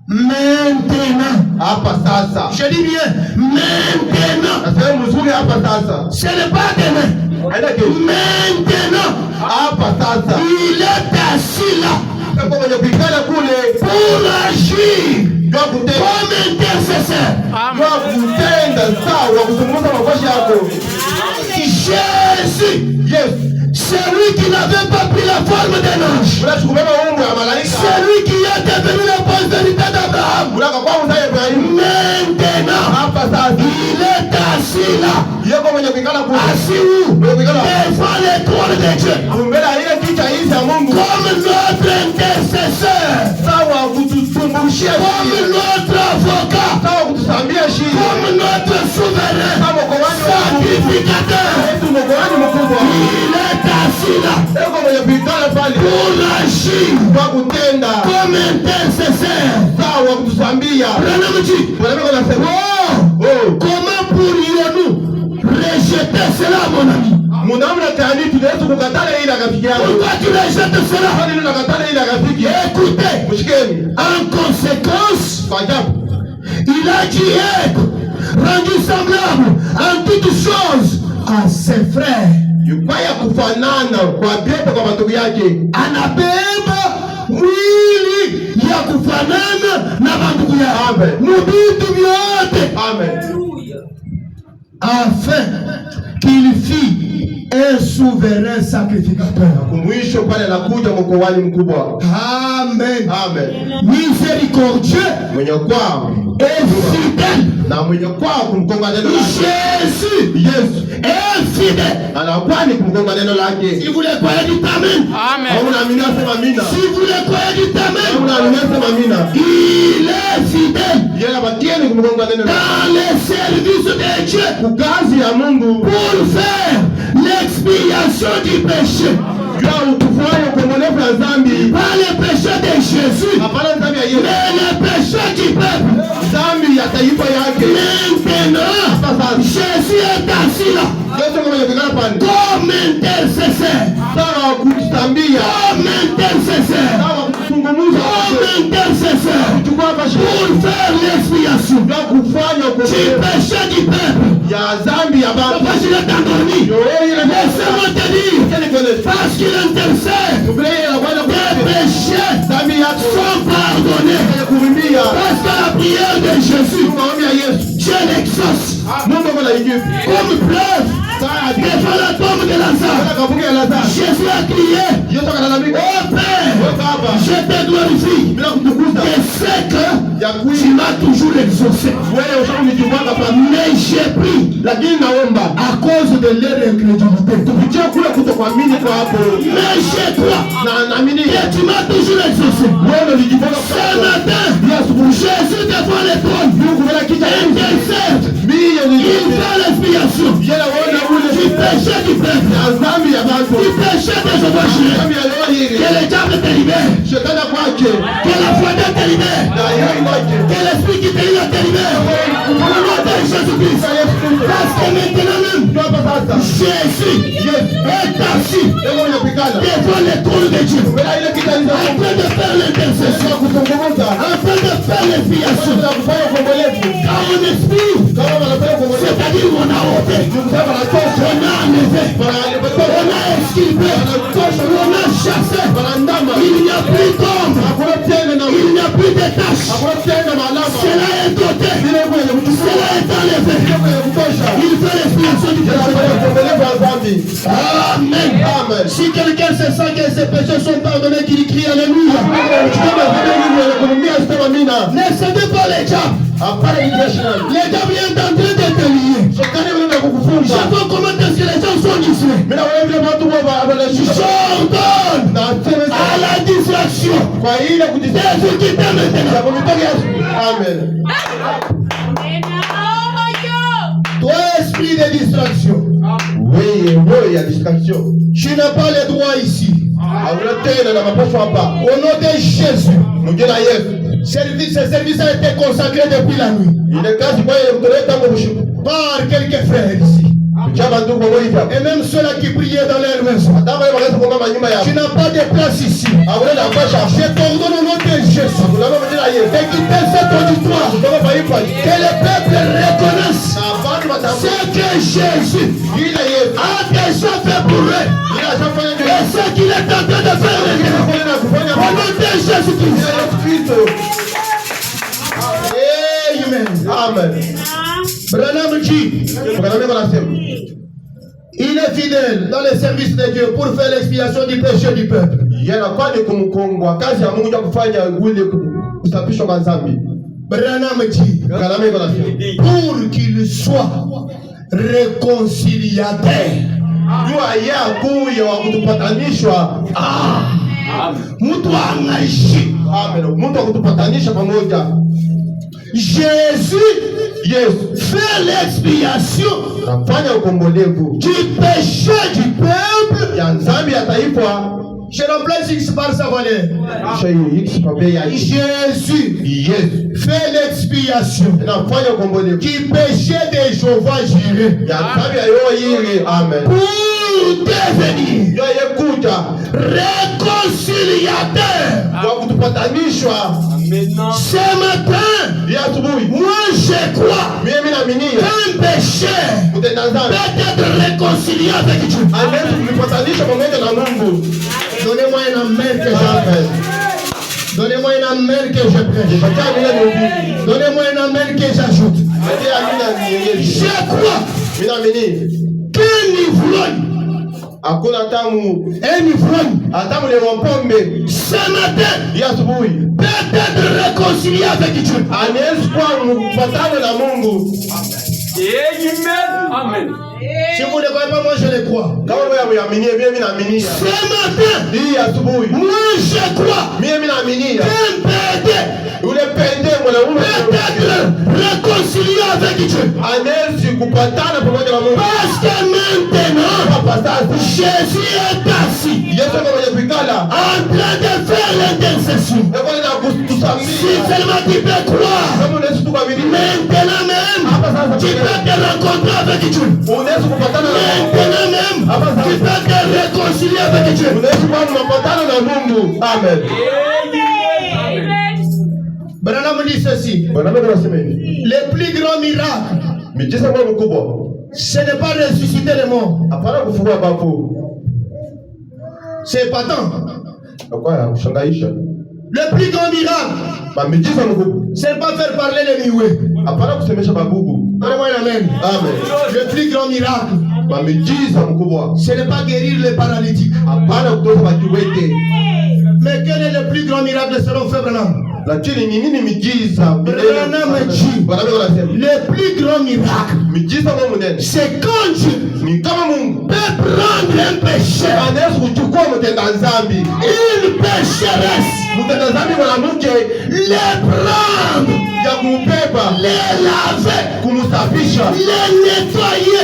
B: Maintenant,
A: Hapa sasa.
B: je dis bien, maintenant,
A: Nasema mzuri hapa sasa.
B: ce n'est pas demain.
A: Haina kesho.
B: Maintenant,
A: Hapa sasa.
B: il est assis là
A: Kwa mwenye kuikala kule.
B: pour agir
A: Ndio kutenda.
B: comme intercesseur.
A: Ndio kutenda sawa kuzungumza makoshi yako.
B: Jésus,
A: Yes.
B: c'est lui qui n'avait pas pris la forme d'un ange.
A: Unachukubeba umbo ya malaika.
B: C'est lui qui est devenu la postérité d'Abraham.
A: Unaka kwa uzao ya Ibrahimu.
B: Maintenant,
A: Hapa sasa.
B: il est assis là.
A: Yeko mwenye kuikala kule.
B: Assis où?
A: Mwenye kuikala.
B: Devant le trône de Dieu.
A: Mbele ya ile kicha hii ya Mungu.
B: Comme notre intercesseur.
A: Sawa kutusumbushia.
B: Comme notre avocat.
A: Sawa kutusambia shida.
B: Comme notre souverain
A: Kama mkoani
B: sacrificateur.
A: Yesu mkoani mkubwa.
B: Il est assis là
A: Yeko mwenye kuikala pale.
B: pour agir
A: Kwa kutenda.
B: comme intercesseur.
A: Sawa kutusambia.
B: Branham dit,
A: Bwana Mungu anasema,
B: oh, comment pourrions-nous rejeter cela, mon ami?
A: Munamna gani tunaweza kukatala ile rafiki yangu?
B: Pourquoi tu rejettes cela?
A: Kwa nini unakatala ile rafiki?
B: Écoutez,
A: Mshikeni.
B: en conséquence,
A: Kwa ajabu.
B: il a dû être rendu semblable en toutes choses à ses frères.
A: Yukwaya kufanana kwa vyote kwa ndugu yake.
B: Anabeba mwili ya kufanana na bandugu yake.
A: Amen.
B: Mubitu vyote.
A: Amen.
B: Afin qu'il fît un souverain sacrificateur.
A: Kumwisho pale anakuja mkoani mkubwa.
B: Amen.
A: Amen.
B: Miséricordieux
A: Mwenye kwa
B: et fidèle.
A: na mwenye kwa kumkonga neno lake.
B: Jésus
A: Yesu
B: est fidèle.
A: anakuwa ni kumkonga neno
B: Si
A: lake.
B: vous le croyez, dites Amen.
A: Au naamini sema amina.
B: Si vous le croyez, dites
A: Au
B: Amen.
A: naamini sema amina.
B: Il est fidèle
A: Yeye abakieni kumkonga neno lake.
B: dans le service de Dieu
A: Kukazi ya Mungu.
B: pour faire l'expiation du péché.
A: Jua utufanye ukombolevu ya dhambi.
B: Pas le péché de Jésus,
A: Hapana dhambi ya Yesu.
B: mais le péché du peuple.
A: Dhambi ya taifa yake.
B: Maintenant,
A: Sasa
B: assis là. Comme intercesseur. Comme intercesseur. Comme intercesseur. Pour faire l'expiation du péché du peuple. Parce qu'il est endormi. Laissez-moi te dire. Parce qu'il intercède. Les péchés sont pardonnés. Parce qu'à la prière de Jésus, Dieu l'exauce. Comme preuve, devant la tombe de Lazare, Jésus a crié, oh Père, je te glorifie, et c'est que tu m'as toujours exaucé. Mais j'ai pris à cause de leur incrédulité. Mais j'ai crois que tu m'as toujours exaucé. Ce matin, Jésus devant les trônes intercède. Il fait l'expiation du péché du peuple, du péché des sauvages. Que le diable te libère, que la foi te libère, que l'esprit qui te libère te libère. Au nom de Jésus-Christ. Parce que maintenant même, Jésus est assis devant les trônes de Dieu, en train de faire l'intercession, en train de faire l'expiation. Car mon esprit, c'est-à-dire on a ôté, on a enlevé, on a esquivé, on a chassé. Il n'y a plus d'ombre, il n'y a plus de tâches. Cela est ôté, cela est enlevé. Il fait l'expiation du péché. Amen. Si quelqu'un se sent que ses péchés sont pardonnés, qu'il crie Alléluia. Ne cédez pas les diables. Les diables viennent en train de te lier. Je vois comment est-ce que les gens sont distraits. J'ordonne à la distraction. Jésus qui t'aime maintenant.
A: Amen.
B: Toi, esprit de distraction.
A: Oui, il y a distraction.
B: Tu n'as pas le droit ici. Au nom de Jésus. Ce service a été consacré depuis la nuit par quelques frères ici. Et même ceux-là qui priaient dans leur maison. Tu n'as pas de place ici. Je t'ordonne au nom de Jésus de quitter cet auditoire. Que le peuple reconnaisse ce que Jésus a déjà fait pour eux. Et ce qu'il est en train de faire au nom de Jésus-Christ.
A: Amen.
B: Branham dit, il est fidèle dans le service de Dieu pour faire l'expiation du péché du peuple. Branham dit, pour qu'il soit réconciliateur. Mtu anaishi. Jésus fait l'expiation du péché du peuple. Je remplace X par sa valeur. Jésus fait l'expiation du péché de Jéhovah Jireh. Pour devenir réconciliateur. Ce matin, moi je crois qu'un péché peut être réconcilié avec Dieu. Donnez-moi un amen que j'appelle. Donnez-moi un amen que je prêche. Donnez-moi un amen que j'ajoute. Je crois qu'un ivrogne, ce matin peut être réconcilié avec Dieu.
C: Amen.
B: Si vous ne le croyez pas, moi je le crois. Ce matin, moi je crois qu'un pédé peut être réconcilié avec Dieu. Parce que maintenant, Jésus est assis en train de faire l'intercession. Si seulement tu peux croire, maintenant même, Tu peux te rencontrer avec Dieu.
A: Unaweza kupatana na
B: Maintenant même, tu peux te réconcilier avec Dieu.
A: unaweza kuwa unapatana na Mungu. Amen.
B: Branham dit ceci.
A: Bwana anasema hivi.
B: Le plus grand miracle,
A: Miujiza moja mkubwa.
B: ce n'est pas ressusciter les morts.
A: Hapana kufufua bafu.
B: C'est épatant.
A: Kwa kushangaisha.
B: Le plus grand miracle,
A: Miujiza mkubwa.
B: ce n'est pas faire parler les mioués.
A: Hapana kusemesha babubu.
B: Donnez-moi une amen.
A: Amen.
B: Le plus grand miracle,
A: Miujiza mkubwa.
B: ce n'est pas guérir les paralytiques.
A: Hapana kutoka wakiwete.
B: Mais quel est le plus grand miracle selon Frère Branham?
A: Lakini ni nini miujiza?
B: Branham dit,
A: Bwana anasema.
B: le plus grand miracle,
A: Miujiza moja mnene.
B: c'est quand Dieu
A: Ni kama Mungu
B: peut prendre un pécheur,
A: anaweza kuchukua mtenda dhambi.
B: une pécheresse,
A: Mtenda dhambi mwanamke
B: les prendre,
A: ya kumbeba,
B: les laver,
A: kumsafisha,
B: les nettoyer,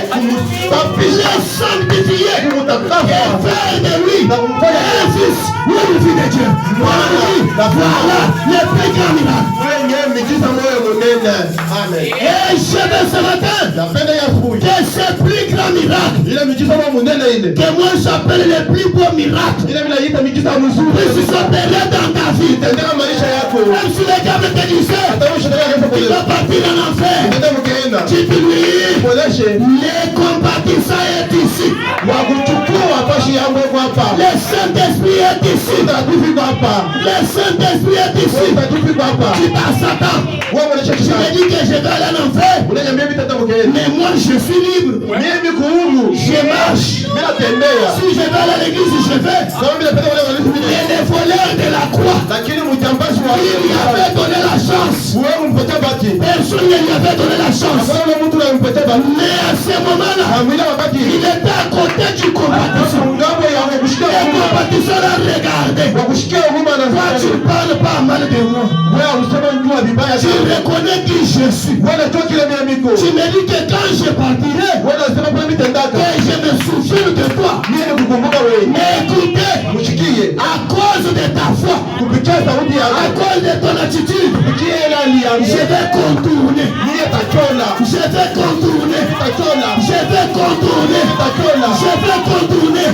B: les sanctifier, et faire de lui un fils ou une fille de Dieu. Voilà le plus grand miracle.
A: mwenye miujiza moja mnene. Amen.
B: Et je veux ce matin
A: Napenda ya asubuhi.
B: que ce plus grand miracle,
A: Ile miujiza moja mnene ile.
B: que moi j'appelle le plus beau miracle,
A: Ile mimi naita miujiza mzuri.
B: puisse s'opérer dans ta vie.
A: Tendea maisha yako.
B: Même si les gars te disaient,
A: Hata wewe shetani
B: tu
A: anaweza
B: vas partir en enfer,
A: Nenda mkienda.
B: tu peux lui,
A: Kuoneshe
B: les compatissants est ici.
A: wa kuchukua pashi yangu hapa.
B: Le Saint-Esprit est ici.
A: Utatufi hapa.
B: Le Saint-Esprit est ici.
A: Utatufi hapa.
B: Tu vas Satan.
A: Wewe unaonyesha
B: Tu
A: kisha.
B: me dis que je vais aller en enfer.
A: Unaniambia mimi tata mkienda.
B: Mais moi je suis libre.
A: Mimi kuhuru.
B: Je marche.
A: Mimi natembea.
B: Si je vais aller à l'église, je vais.
A: Kama mimi napenda wale wale mimi.
B: Et les voleurs de la croix,
A: Lakini mjambazi wa
B: il lui avait donné la chance.
A: wewe mpatia baki.
B: Personne ne lui avait donné la chance.
A: Kama mtu anampatia baki.
B: Mais à ce moment-là,
A: Amina wakati
B: il était à côté du compatissant.
A: ngambo ya kushika
B: Le
A: huruma.
B: compatissant l'a regardé.
A: Kwa kushikia huruma na
B: Toi, tu ne parles pas mal de moi.
A: wewe unasema njua vibaya
B: Tu
A: sana.
B: reconnais qui je suis.
A: Wewe unatoa kile mimi niko.
B: Tu me dis que quand je partirai,
A: Wewe unasema kwa mimi tendaka.
B: que je me souviens de toi.
A: Mimi nikukumbuka wewe.
B: Mais écoutez,
A: Mshikie.
B: à cause de ta foi,
A: Kupitia sauti
B: à
A: yako.
B: cause de ton attitude,
A: Kupitia ile hali yangu.
B: je vais contourner.
A: Mimi tachola.
B: Je vais contourner.
A: Tachola.
B: Je vais contourner.
A: Tachola.
B: Je vais contourner.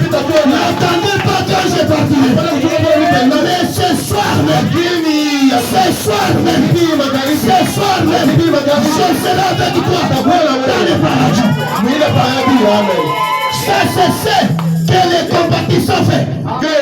B: N'attendez pas quand je partirai. Mais ce soir même, ce soir même, ce soir même, je serai avec toi dans le paradis.
A: Mwile paradhi amen.
B: Ça c'est ce que les compatissants fait.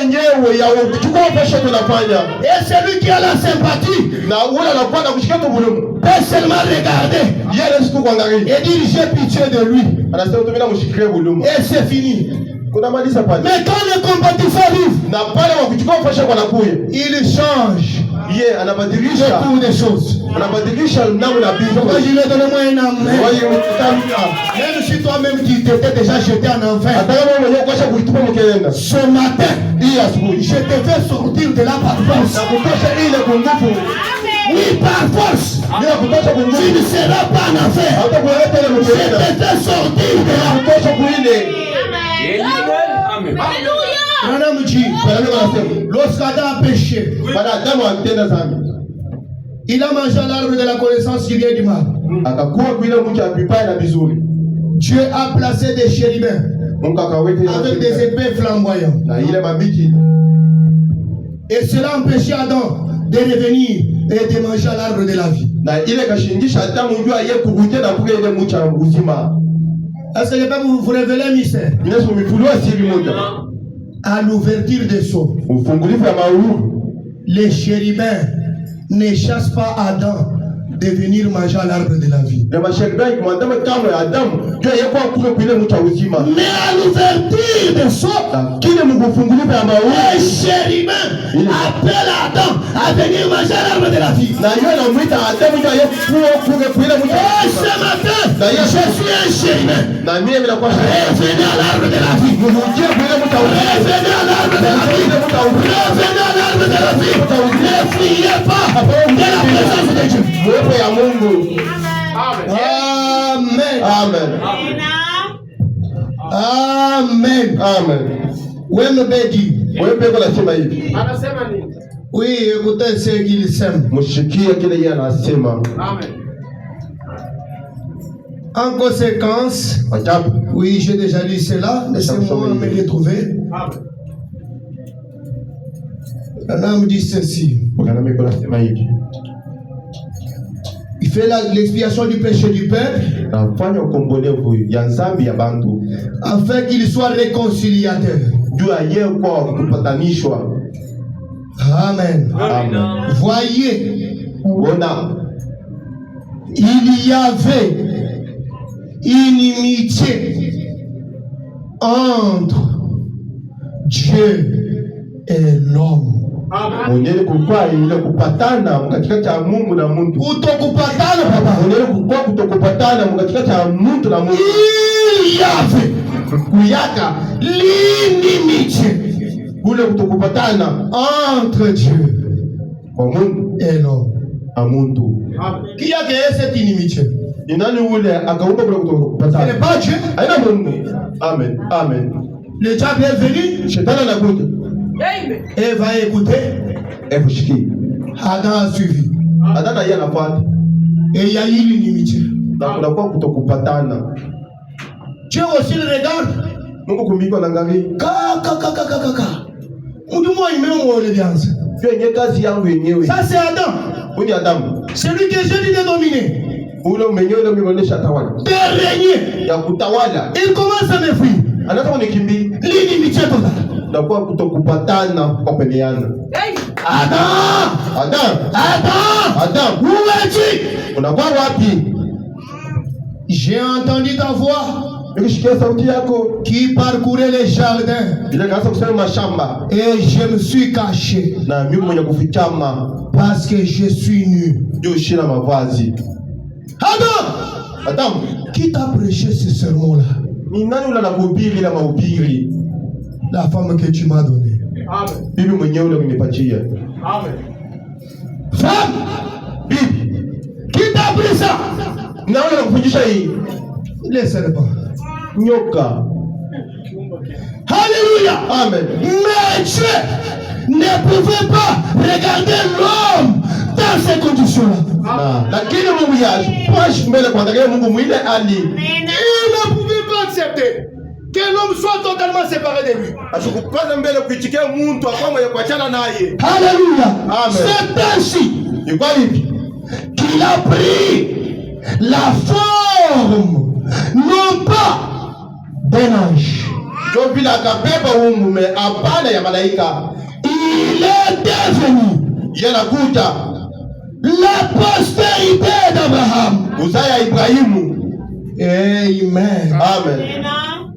A: Yenyewe ya kuchukua pesa tunafanya.
B: Et celui qui a la sympathie
A: Na ule anakuwa na kushika tu bulumu.
B: peut seulement regarder
A: Yeye siku kuangalia.
B: et dire j'ai pitié de lui.
A: Anasema tu mimi namshikilia bulumu.
B: Et c'est fini.
A: Kuna maliza pale.
B: Mais quand les compatissants arrivent,
A: Na pale wa kuchukua pesa kwa nakuya.
B: il change
A: Yeye anabadilisha.
B: beaucoup de choses.
A: Anabadilisha namna
B: Pourquoi
A: bibi.
B: je lui ai donné moi un amen?
A: Wewe utamka.
B: Même si toi-même tu t'étais déjà jeté en enfer,
A: Hata kama wewe mwenyewe kwasha kuitupa mkienda.
B: ce matin,
A: Hii asubuhi.
B: je te fais sortir de là par force.
A: Na kutosha ile kungufu.
B: Oui, par force.
A: Bila kutosha
B: Tu
A: kungufu.
B: ne seras pas en enfer.
A: Hata kuleta ile
B: Je
A: mkienda.
B: te fais sortir de là.
A: Kutosha kuile.
C: Amen.
B: Branham dit,
A: Bwana anasema.
B: lorsqu'Adam a péché,
A: Wanadamu akitenda dhambi.
B: il a mangé l'arbre de la connaissance du bien et du mal.
A: Akakuwa kuile mtu vibaya na vizuri.
B: Dieu a placé des chérubins
A: Mungu akaweka
B: avec des épées flamboyantes.
A: na ile mabiki
B: Et cela empêchait Adam de revenir et de manger l'arbre de la vie.
A: na ile kashingisha Adamu njua yeye kukuja na kule ile mcha uzima.
B: Est-ce que je peux vous révéler un mystère?
A: Yesu umefunua siri moja.
B: À l'ouverture des sceaux,
A: Ufungulifu ya mauru.
B: les chérubins ne chassent pas Adam de venir manger l'arbre de la vie.
A: Na masharibani kumwandama kama ya Adamu ndio yeye kwa kule kule mcha uzima.
B: Mais à l'ouverture des sceaux,
A: Kile Mungu ufungulifu ya mauru.
B: les chérubins appellent Adam à venir manger l'arbre de la vie.
A: Na yeye anamuita Adamu ndio yeye kwa kule mcha
B: Et
A: uzima.
B: ce matin, je suis un chérubin.
A: Na mimi ninakuwa
B: Revenez à l'arbre de la vie.
A: Mungu kule mcha uzima.
B: Revenez à l'arbre de la vie. Revenez à l'arbre de la vie. Ne fuyez pas de la présence de Dieu.
A: Uwepo ya Mungu.
B: Amen.
A: Amen.
B: Amen.
A: Amen.
B: Wembe dit.
A: Wewe peko nasema hivi.
C: Anasema nini?
B: Oui, écoutez ce qu'il sème.
A: Mshikie kile yeye anasema.
C: Amen.
B: En conséquence, oui, j'ai déjà lu cela. Laissez-moi me retrouver. L'homme dit ceci. Il fait l'expiation du péché du peuple afin qu'il soit réconciliateur. Amen. Voyez, il y avait inimitié entre Dieu et l'homme.
A: Kutokupatana katikati ya Mungu na mtu.
B: Kutokupatana baba.
A: Kutokupatana katikati ya mtu na Mungu.
B: Il y avait
A: kuyaka
B: l'inimitié.
A: Kule kutokupatana
B: entre Dieu
A: kwa Mungu
B: et l'homme.
A: Na mtu.
B: Qui a créé cette inimitié?
A: Ni nani ule akaumba kule kutokupatana?
B: Ce n'est pas Dieu.
A: Haina Mungu. Amen. Amen.
B: Le diable est venu.
A: Shetani anakuja.
B: Et va écouter. Adam a suivi.
A: Adam a anafuata.
B: Et il y a eu l'inimitié.
A: Na kunakuwa kutokupatana.
B: Dieu aussi le regarde.
A: Mungu kumbiko anaangalia.
B: Mungu mwa imeo l'alliance.
A: Dieu yenye kazi yangu yenyewe.
B: Ça c'est Adam.
A: Huyu Adam.
B: Celui que Dieu dit de dominer.
A: Ule mwenyewe ndio mmeonyesha tawala.
B: De régner.
A: Ya kutawala.
B: Il commence à me fuir.
A: Anataka kunikimbia.
B: L'inimitié totale.
A: Nakuwa kutokupatana kwa peleana. Adam,
B: où es-tu?
A: Unakuwa wapi?
B: J'ai entendu ta voix
A: Nikisikia sauti yako
B: qui parcourait les jardins.
A: ile kaanza kusema mashamba.
B: Et je me suis caché.
A: Na mimi mwenye kufichama
B: parce que je suis nu.
A: Ndio shina mavazi. Adam,
B: qui t'a prêché ce sermon là?
A: Ni nani ule anakuhubiri ile mahubiri?
B: La femme que tu m'as donnée.
A: Amen. Bibi mwenyewe ule unipatia.
B: Amen. Femme,
A: bibi,
B: qui t'a appris ça?
A: Nani anakufundisha hii?
B: Les serpents.
A: Nyoka.
B: Alléluia.
A: Amen.
B: Mais Dieu ne pouvait pas regarder l'homme dans ces conditions-là.
A: Lakini Mungu yaje mbele kuangalia Mungu mwile ali.
B: Il ne pouvait pas accepter que l'homme soit totalement séparé de lui.
A: Ashukupanda mbele kuitikia mtu akoma ya kuachana naye.
B: Alléluia.
A: Amen.
B: C'est ainsi qu'il a pris la forme non pas d'un ange.
A: Ndio vile akabeba umume hapana ya malaika.
B: Il est devenu
A: yanakuja
B: la postérité d'Abraham.
A: Uzaya Ibrahimu.
B: Amen.
A: Amen.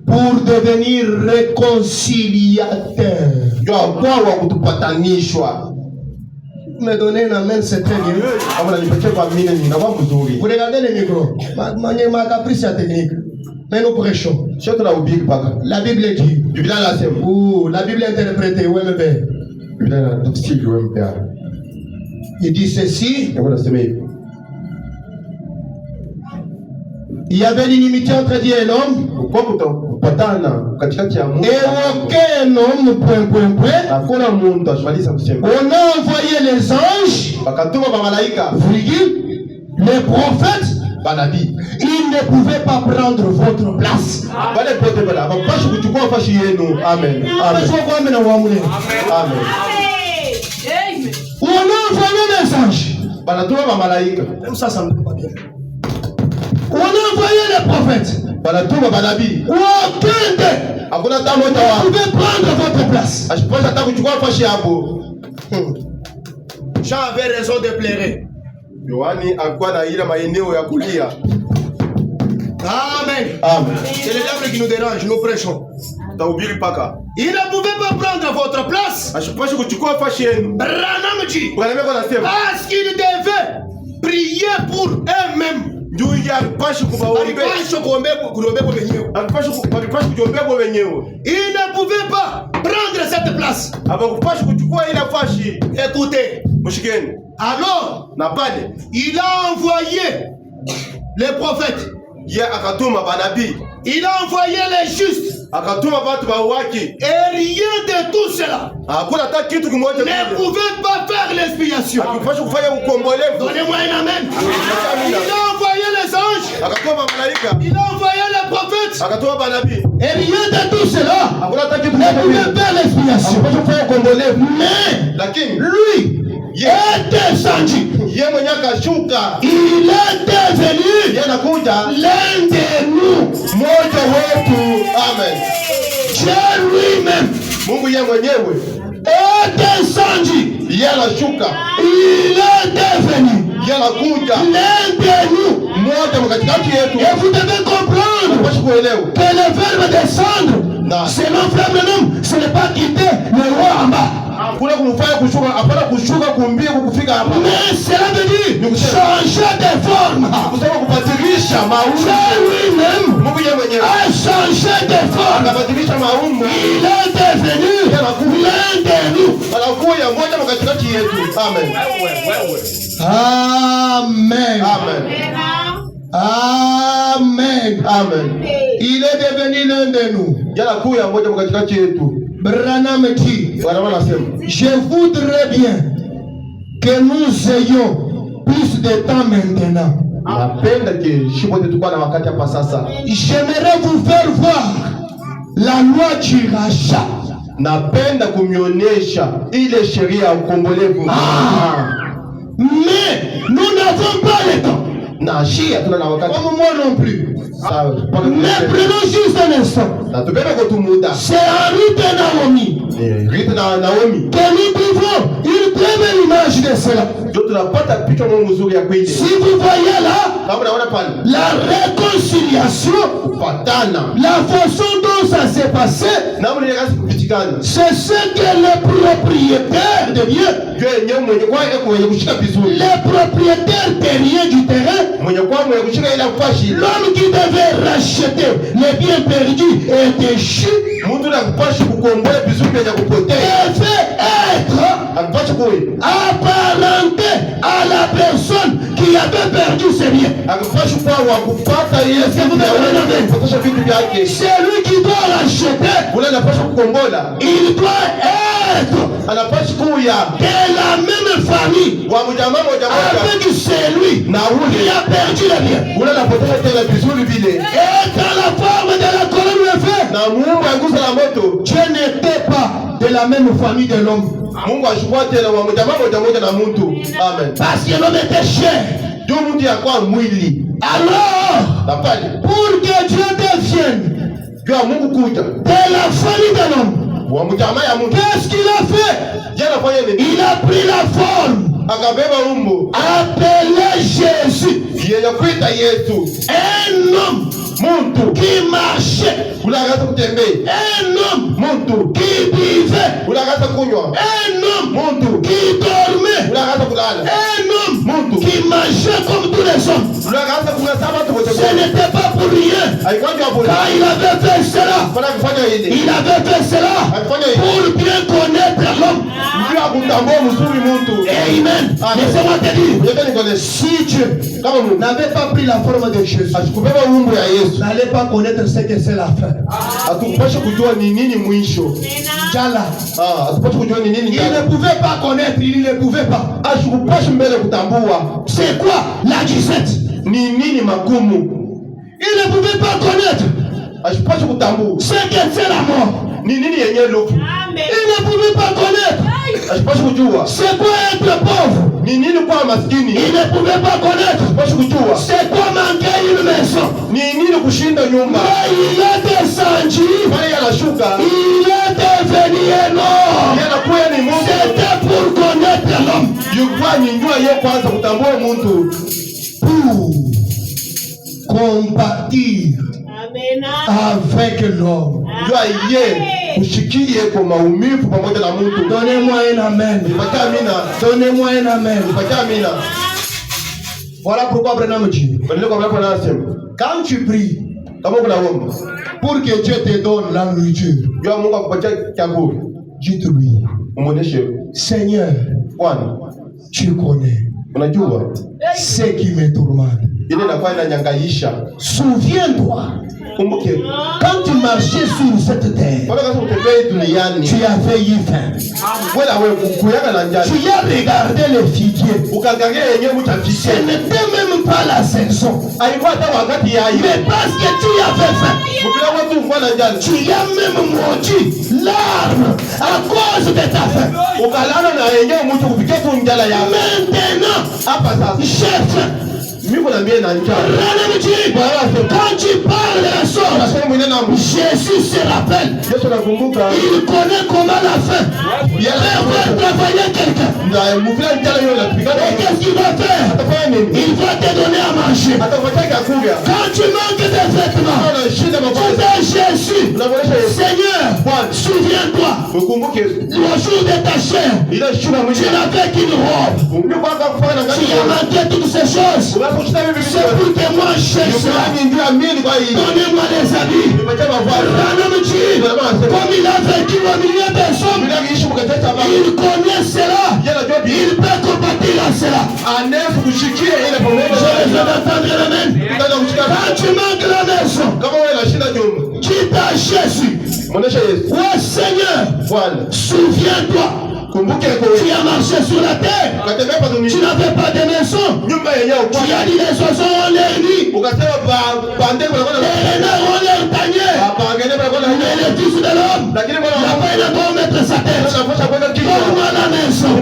B: Pour devenir réconciliateur.
A: Kwa kutupatanishwa.
B: Me donner un amen, c'est très bien. Vous regardez les micros. Ma caprice est technique. Mais nous prêchons. La Bible dit. Ou la Bible interprétée. Il dit ceci. Il y avait l'inimitié entre Dieu et l'homme. Et aucun homme, on a envoyé les anges, les prophètes, ils ne pouvaient pas prendre votre place.
A: Amen.
B: On a envoyé les anges.
A: Ça, ça me fait pas bien.
B: On a envoyé les prophètes. Aucun d'eux ne pouvait prendre votre place. Jean avait raison de pleurer. Amen.
A: Amen.
B: C'est le diable qui nous dérange, nous prêchons. Il ne pouvait pas prendre votre place. Branham dit parce qu'il devait prier pour eux-mêmes. Il ne pouvait pas prendre cette place. Écoutez. Alors, il a envoyé les prophètes. Il a envoyé les justes.
A: akatuma watu wauaki.
B: Et rien de tout cela
A: Hakuna hata kitu kimoja
B: ne pouvait pas faire l'expiation.
A: akipasha kufanya ukombolevu.
B: Donnez-moi un amen. Il a envoyé les anges.
A: Akatuma malaika,
B: Il a envoyé les prophètes.
A: akatuma manabii.
B: Et rien de tout cela
A: Hakuna hata kitu
B: ne
A: kimoja
B: pouvait faire l'expiation.
A: akipasha kufanya ukombolevu.
B: Mais
A: Lakini
B: lui est descendu.
A: yeye mwenyewe akashuka,
B: Il est devenu
A: yeye anakuja
B: l'un de nous.
A: mmoja wetu. Amen.
B: Dieu lui-même
A: Mungu yeye mwenyewe
B: est descendu.
A: yeye anashuka,
B: Il est devenu
A: yeye anakuja
B: l'un de nous.
A: mmoja katikati yetu.
B: Et vous devez comprendre
A: Unapaswa kuelewa
B: que le verbe descendre,
A: Non.
B: selon Frère Branham, ce n'est pas quitter le roi en bas.
A: kuna kumfanya kushuka, hapana kushuka kumbia kufika hapa,
B: Mais cela veut dire changer de forme.
A: kusema kubadilisha maumbo.
B: Dieu lui-même
A: Mungu yeye mwenyewe
B: a changé de forme.
A: anabadilisha maumbo,
B: Il est devenu l'un de nous.
A: anakuja mmoja katikati yetu. Amen.
B: Amen.
A: Amen.
B: Amen.
A: Amen.
B: Il est devenu l'un de nous.
A: Anakuja mmoja katikati yetu.
B: Branham dit,
A: Bwana anasema,
B: je voudrais bien que nous ayons plus de temps maintenant.
A: napenda shipote tukua na wakati hapa sasa.
B: J'aimerais vous faire voir la loi du rachat.
A: Napenda kumionesha ile sheria ya ukombolevu.
B: Mais nous n'avons pas le temps.
A: Na shia tuna na wakati.
B: Comme moi non plus.
A: Sawa.
B: Mais prenons juste un instant.
A: Na tupende kwa tumuda.
B: C'est Henri de Naomi
A: Rita na Naomi.
B: que nous trouvons une très belle image de cela.
A: Ndio tunapata picha mzuri ya kweli.
B: Si vous voyez là,
A: Kama unaona pale.
B: la réconciliation,
A: Patana.
B: la façon dont ça s'est passé,
A: Na mwenye kazi kupitikana.
B: c'est ce que le propriétaire de bien,
A: Ndio yenyewe mwenye kwa yeye mwenye kushika vizuri.
B: le propriétaire terrien du terrain,
A: Mwenye kwa mwenye kushika ile fashi.
B: l'homme qui devait racheter les biens perdus et déchus,
A: Mtu anakupashi kukomboa vizuri bila kupotea.
B: devait être
A: Anapashi kui.
B: apparenté à la personne qui avait perdu ses biens.
A: Anapashi kwa wa kupata yeye
B: Est-ce que vous me comprenez?
A: kupata vitu vyake.
B: C'est lui qui doit racheter.
A: Ule anapashi kukombola.
B: Il doit être
A: Anapashi kuya.
B: de la même famille
A: Wa mjamaa moja moja.
B: avec celui
A: Na
B: qui
A: ule.
B: a perdu les biens.
A: Ule anapoteza tena vizuri vile.
B: Et dans la forme de la colonne de feu,
A: Na Mungu agusa la moto.
B: Dieu n'était pas de la même famille de l'homme.
A: Mungu ashukua tena wa mjamaa moja moja na mtu. Amen.
B: Parce que l'homme était cher.
A: Ndio mtu yakwa mwili.
B: Alors,
A: Na pale.
B: pour que Dieu devienne
A: Ndio Mungu kuja.
B: de la famille de l'homme,
A: Wa mjamaa ya mtu.
B: qu'est-ce qu'il a fait?
A: Jana fanya nini?
B: Il a pris la forme
A: Akabeba umbo.
B: appelé Jésus.
A: Yeye kuita Yesu.
B: Un homme
A: Muntu.
B: qui marchait.
A: Ule akaanza kutembea.
B: Un homme
A: Muntu.
B: qui vivait.
A: Ule akaanza kunywa.
B: Un homme
A: Muntu.
B: qui dormait.
A: Ule akaanza kulala.
B: Un homme
A: Muntu.
B: qui marchait comme tous les hommes.
A: Ule akaanza kunasaba watu wote.
B: Ce n'était pas pour rien.
A: Alikuwa ndio hapo.
B: Quand il avait fait cela,
A: Fanya kufanya ile.
B: il avait fait cela
A: Alifanya ile.
B: pour bien connaître l'homme.
A: Ndio akutambua mzuri mtu.
B: Amen. Laissez-moi te dire,
A: Unataka nikole.
B: si Dieu
A: Kama Mungu
B: n'avait pas pris la forme de Jésus,
A: asikubeba umbo ya Yesu.
B: n'allait pas connaître ce que c'est la fin.
A: Hatukupasha kujua ni nini mwisho.
B: Jala.
A: Hatukupasha kujua ni nini
B: Il
A: jana.
B: ne pouvait pas connaître, il ne pouvait pas.
A: Ashukupasha mbele kutambua
B: C'est quoi la disette?
A: ni nini magumu.
B: Il ne pouvait pas connaître
A: Ashukupasha kutambua
B: ce que c'est la mort.
A: ni nini yenye lufu.
B: Il ne pouvait pas connaître
A: Ashukupasha kujua
B: c'est quoi être pauvre.
A: ni nini kwa maskini.
B: Il ne pouvait pas connaître
A: Ashukupasha kujua
B: c'est quoi manquer une maison.
A: ni nini kushinda nyumba.
B: Mais il est descendu,
A: Pale yanashuka
B: il est devenu un homme.
A: yanakuwa ni Mungu.
B: C'était pour connaître l'homme,
A: Yuko ni njua yeye kwanza kutambua mtu.
B: pour compatir avec l'homme.
A: Njua yeye kushikie kwa maumivu pamoja na mtu.
B: Donnez-moi un amen.
A: Patia amina.
B: Donnez-moi un amen.
A: Patia amina.
B: Voilà pourquoi Branham dit,
A: Ndio kwa sababu anasema
B: quand tu pries
A: kama kuna omba
B: pour que Dieu te donne la nourriture,
A: jua Mungu akupatia chakula,
B: dites-lui,
A: umuoneshe
B: Seigneur,
A: Bwana,
B: tu connais
A: unajua
B: ce qui me tourmente.
A: ile nafanya inanyangaisha.
B: Souviens-toi Quand tu marchais sur cette terre, tu as failli faim. Tu as regardé les figuiers. Ce n'était même pas la saison. Mais parce que tu avais faim, tu as même maudit l'arbre à cause de ta faim. Maintenant, chef, quand tu parles de la sorte, Jésus se rappelle. Il connaît comment la faim. Il va travailler quelqu'un. Et qu'est-ce qu'il va faire? Il va te donner à manger. Quand tu manques de vêtements, tu dis Jésus, Seigneur, souviens-toi, le jour de ta chair, tu n'avais qu'une robe. Tu as manqué toutes ces choses. C'est pour que moi cherche cela. Donnez-moi les habits. Comme il a vécu au milieu des hommes, il connaît cela. Il peut compatir à cela. Je vais entendre l'amen. Quand tu manques la maison, quitte à Jésus. Oh Seigneur, souviens-toi. Tu as marché sur la terre. Tu n'avais pas de maison. Tu as dit les oiseaux ont leur nid. Les renards ont leur tanière. Mais le Fils de l'homme n'a pas eu de mettre sa tête. Donne-moi la maison.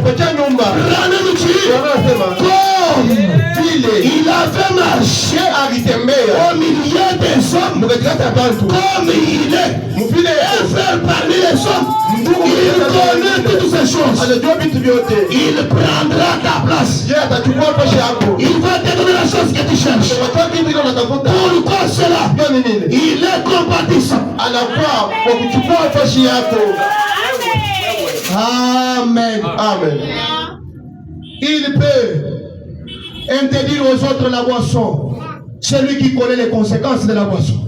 B: Comme il avait marché au milieu des hommes, comme il est un frère parmi les hommes, il connaît toutes ces choses. Il prendra ta place. Il va te donner la chose que tu cherches. Pourquoi cela? Il est compatissant. Amen.
A: Amen.
B: Il peut interdire aux autres la boisson. Celui qui connaît les conséquences de la boisson.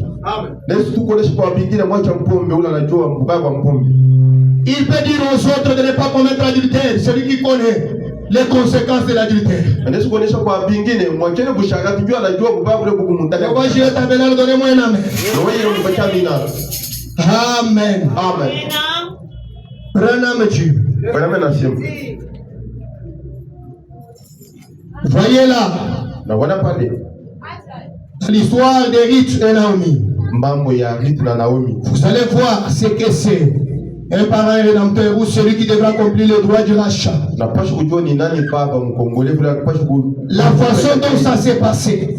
B: Il peut dire aux autres de ne pas commettre l'adultère. Celui qui connaît les conséquences de l'adultère. Donnez-moi un amen. Amen.
A: Amen.
B: Prenons Dieu. Voyez là l'histoire de Ruth et Naomi. Vous allez voir ce que c'est. Un parent rédempteur ou celui qui devra accomplir le droit du rachat. La façon dont ça s'est passé,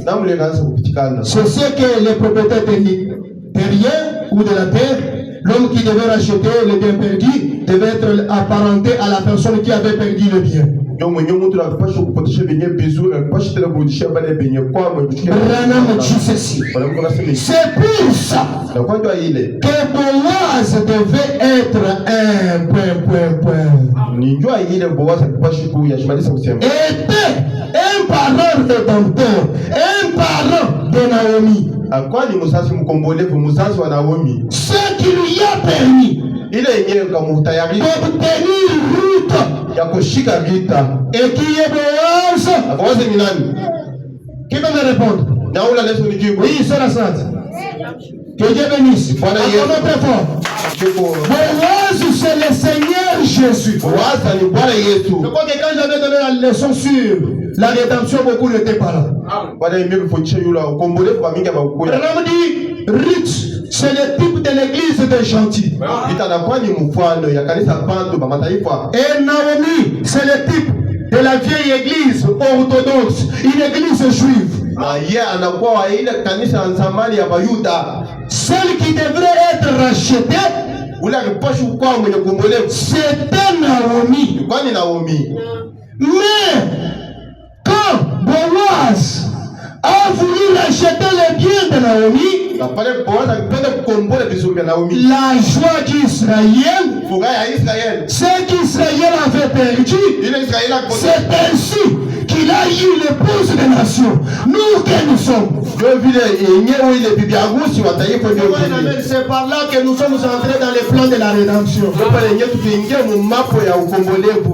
B: c'est ce que les propriétaires terriens ou de la terre, l'homme qui devait racheter le bien perdu devait être apparenté à la personne qui avait perdu le bien. C'est pour ça que Boaz devait être un était un parent rédempteur, un parent de Naomi. Ce qui lui a permis d'obtenir Ruth et qui est Boaz. Qui peut me répondre? Oui, c'est la sainte. Que Dieu bénisse. Boaz, c'est le Seigneur Jésus. Je crois que quand j'avais donné la leçon sur la rédemption, beaucoup n'étaient pas là. On dit Ruth, c'est le type de l'église des gentils. Et Naomi, c'est le type de la vieille église orthodoxe, une église juive. Celle qui devrait être rachetée, c'était Naomi. Mais quand Boaz a voulu racheter les biens de Naomi, la joie d'Israël, ce qu'Israël avait perdu, c'est ainsi qu'il a eu l'épouse des nations. Nous que nous sommes. C'est par là que nous sommes entrés dans les plans de la rédemption.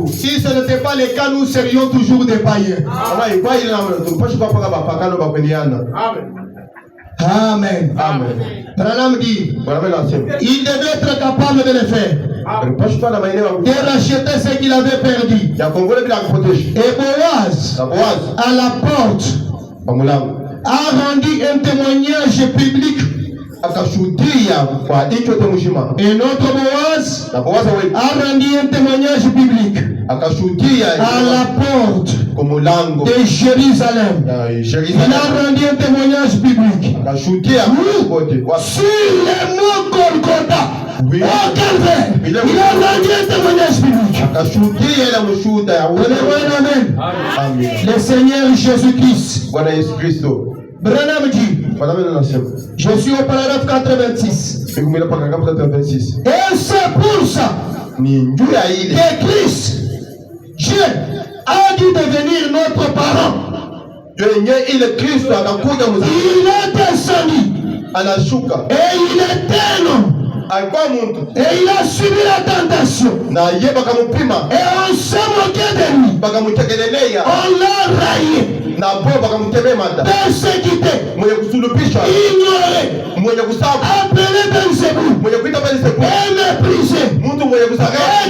B: Si ce n'était pas le cas, nous serions toujours des païens. Amen.
A: Amen.
B: Branham dit, il devait être capable de le faire. De racheter ce qu'il avait perdu. Et Boaz, à la porte, a rendu un témoignage public. Et notre Boaz a rendu un témoignage public à la porte de Jérusalem. Il a rendu un témoignage public sur le mont Golgotha. Au Calvaire, il a rendu un témoignage public. Amen. Le Seigneur Jésus-Christ. Branham dit, je suis au paragraphe 86. Et c'est pour ça que Christ, Dieu, a dû devenir notre parent. Il est descendu. Et il est un homme. Et il a subi la tentation. Et on s'est moqué de lui. On l'a raillé. Persécuté, ignoré, appelé Belzébul, et méprisé, et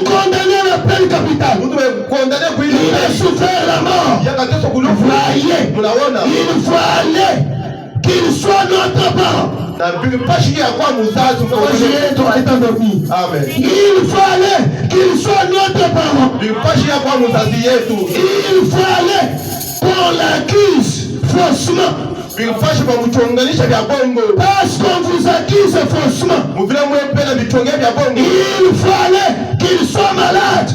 B: condamné à la peine capitale. Il a souffert la mort. Voyez, il fallait qu'il soit notre parent. Il fallait qu'il soit notre parent. Il fallait qu'on l'accuse faussement. Parce qu'on vous accuse faussement. Il fallait qu'il soit malade.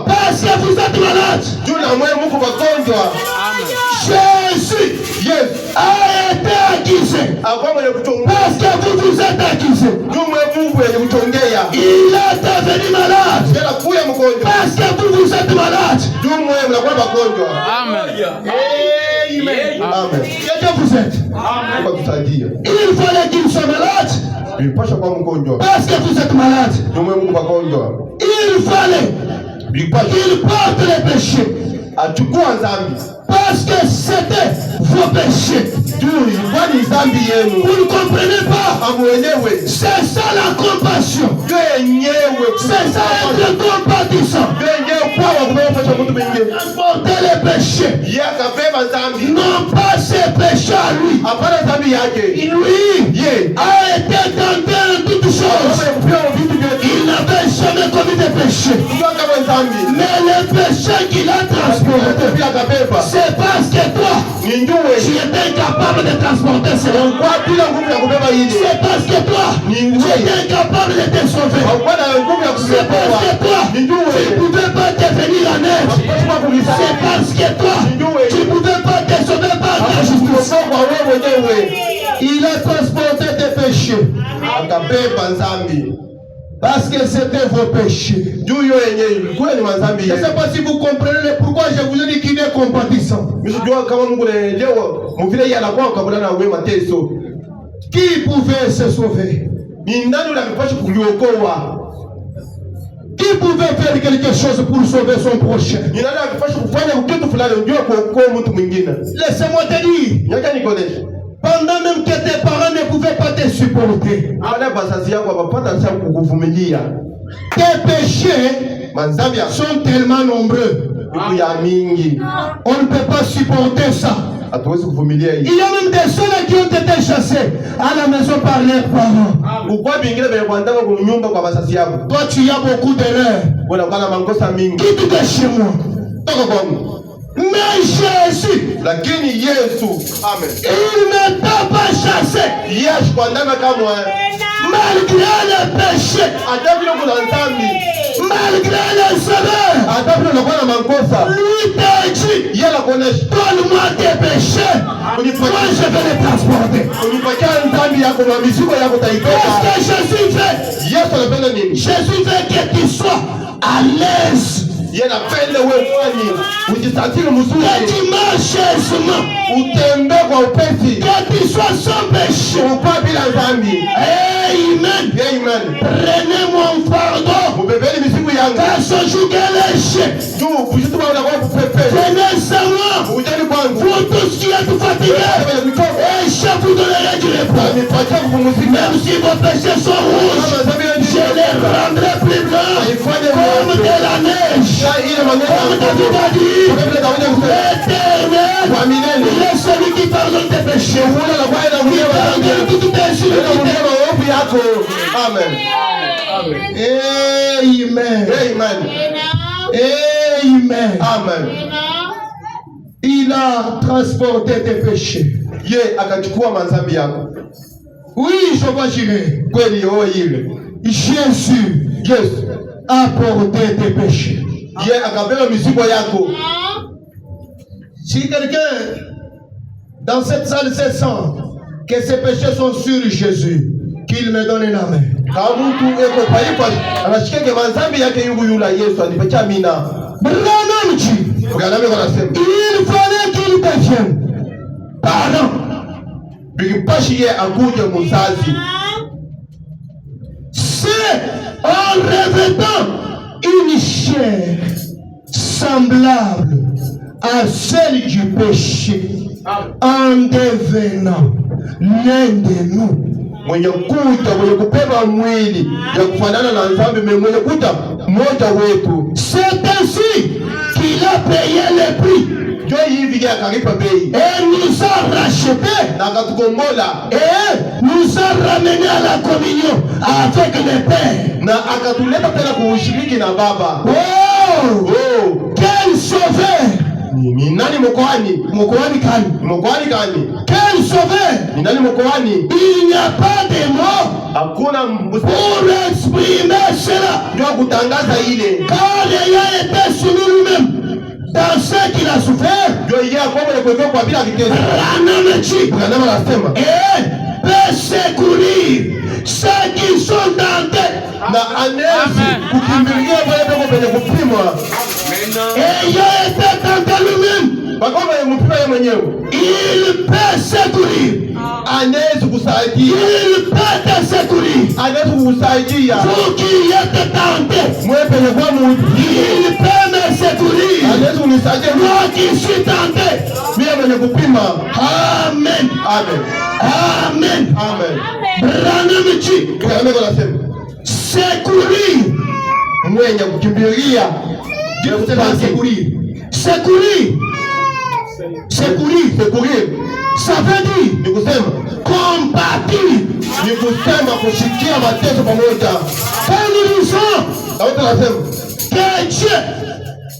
B: Parce que vous êtes malade. Jésus a été accusé. Parce que vous vous êtes accusé. Il est devenu malade. Parce que vous vous êtes malade.
A: Amen.
B: Quelqu'un vous êtes. Il fallait qu'il soit malade. Parce que vous êtes malade. Il fallait qu'il porte les péchés. Parce que c'était vos péchés. Vous ne comprenez pas. C'est ça la compassion. C'est ça être compatissant. Porter les péchés. Non pas ses péchés à lui. Lui a été tenté en toutes choses. Il n'avait jamais commis de péché. Mais le péché qu'il a transporté, c'est parce que toi, tu étais incapable de transporter cela. C'est parce que toi, tu étais incapable de te sauver. C'est parce que toi, tu ne pouvais pas devenir un être. C'est parce que toi, tu ne pouvais pas te sauver par ta justice. Il a transporté tes péchés. Parce que c'était vos péchés. Je ne sais pas si vous comprenez pourquoi je vous ai dit qu'il est compatissant. Qui pouvait se sauver? Qui pouvait faire quelque chose pour sauver son prochain? Laissez-moi te dire. Pendant même que tes parents ne pouvaient pas te supporter, tes péchés sont tellement nombreux. On ne peut pas supporter ça. Il y a même des seuls qui ont été chassés à la maison par leurs parents. Toi, tu as beaucoup d'erreurs. Quitte de chez moi. Mais Jésus, il ne t'a pas chassé. Malgré le péché, malgré le sauveur, lui t'a dit, donne-moi tes péchés, moi je vais les transporter. Qu'est-ce que Jésus fait? Jésus veut que tu sois à l'aise. Que tu marches aisément. Que tu sois sans péché. Amen. Prenez mon fardeau. Car ce jour est léger. Venez sans moi. Vous tous qui êtes fatigués et Même si vos péchés sont rouges, je les rendrai plus blancs comme de la neige. Comme David a dit, l'Éternel, il est celui qui pardonne tes péchés. Qui pardonne toutes tes iniquités.
A: Amen.
B: Amen.
A: Amen.
B: Amen.
A: Amen.
B: Il a transporté tes péchés.
A: Ye akachukua madhambi yako.
B: Oui, je vais gérer.
A: Kweli ile.
B: Jésus,
A: Yesu
B: a porté tes péchés.
A: ye akabeba mizigo yako.
B: Si quelqu'un dans cette salle se sent que ses péchés sont sur Jésus, qu'il me donne la main.
A: Kama mtu eko paipa anashikia ke madhambi yake yula Yesu anipatia amina.
B: Branham dit,
A: Branham anasema
B: il fallait qu'il devienne parent.
A: bikipashi ye akuje muzazi.
B: C'est en revêtant une chair semblable à celle du péché, en devenant l'un de nous.
A: Mwenye kuja mwenye kubeba mwili ya kufanana na dhambi, mwenye kuja mmoja wetu.
B: C'est ainsi qu'il a payé le prix.
A: Jo hivi ya akalipa bei
B: Et nous a rachetés.
A: na akatukombola
B: Et nous a ramenés à la communion avec le Père.
A: na akatuleta tena kuushiriki na Baba.
B: Oh!
A: Oh,
B: Quel sauveur!
A: ni nani mkoani?
B: Mkoani kani?
A: Mkoani gani?
B: Quel sauveur!
A: Ni nani mkoani?
B: Il n'y a pas de mots
A: Hakuna
B: pour exprimer cela.
A: ndio kutangaza ile.
B: Car il a été soumis lui-même dans ce qu'il a souffert.
A: Ndio yeye akombe kuweka kwa bila kitendo. Branham anasema
B: Et peut secourir ceux qui sont tentés.
A: na anezi kukimbilia pale penye kupimwa.
B: Et il a été tenté lui-même.
A: Bakoma yempima yeye mwenyewe.
B: Il peut secourir.
A: Anezi kusaidia.
B: Il peut te secourir.
A: Anezi kukusaidia.
B: Vous qui êtes tentés.
A: Mwe penye kwa Mungu.
B: Il peut me secourir.
A: Anezi kunisaidia.
B: Moi qui suis tenté.
A: Mimi mwenye kupima.
B: Amen.
A: Amen.
B: Amen.
A: Amen.
B: Branham dit,
A: Branham anasema
B: secourir.
A: mwenye kukimbilia.
B: Secourir. Secourir. Secourir.
A: Secourir.
B: Ça veut dire
A: Ni kusema
B: compatir.
A: ni kusema kushikia mateso pamoja.
B: Quand nous disons
A: Sauti anasema
B: que Dieu,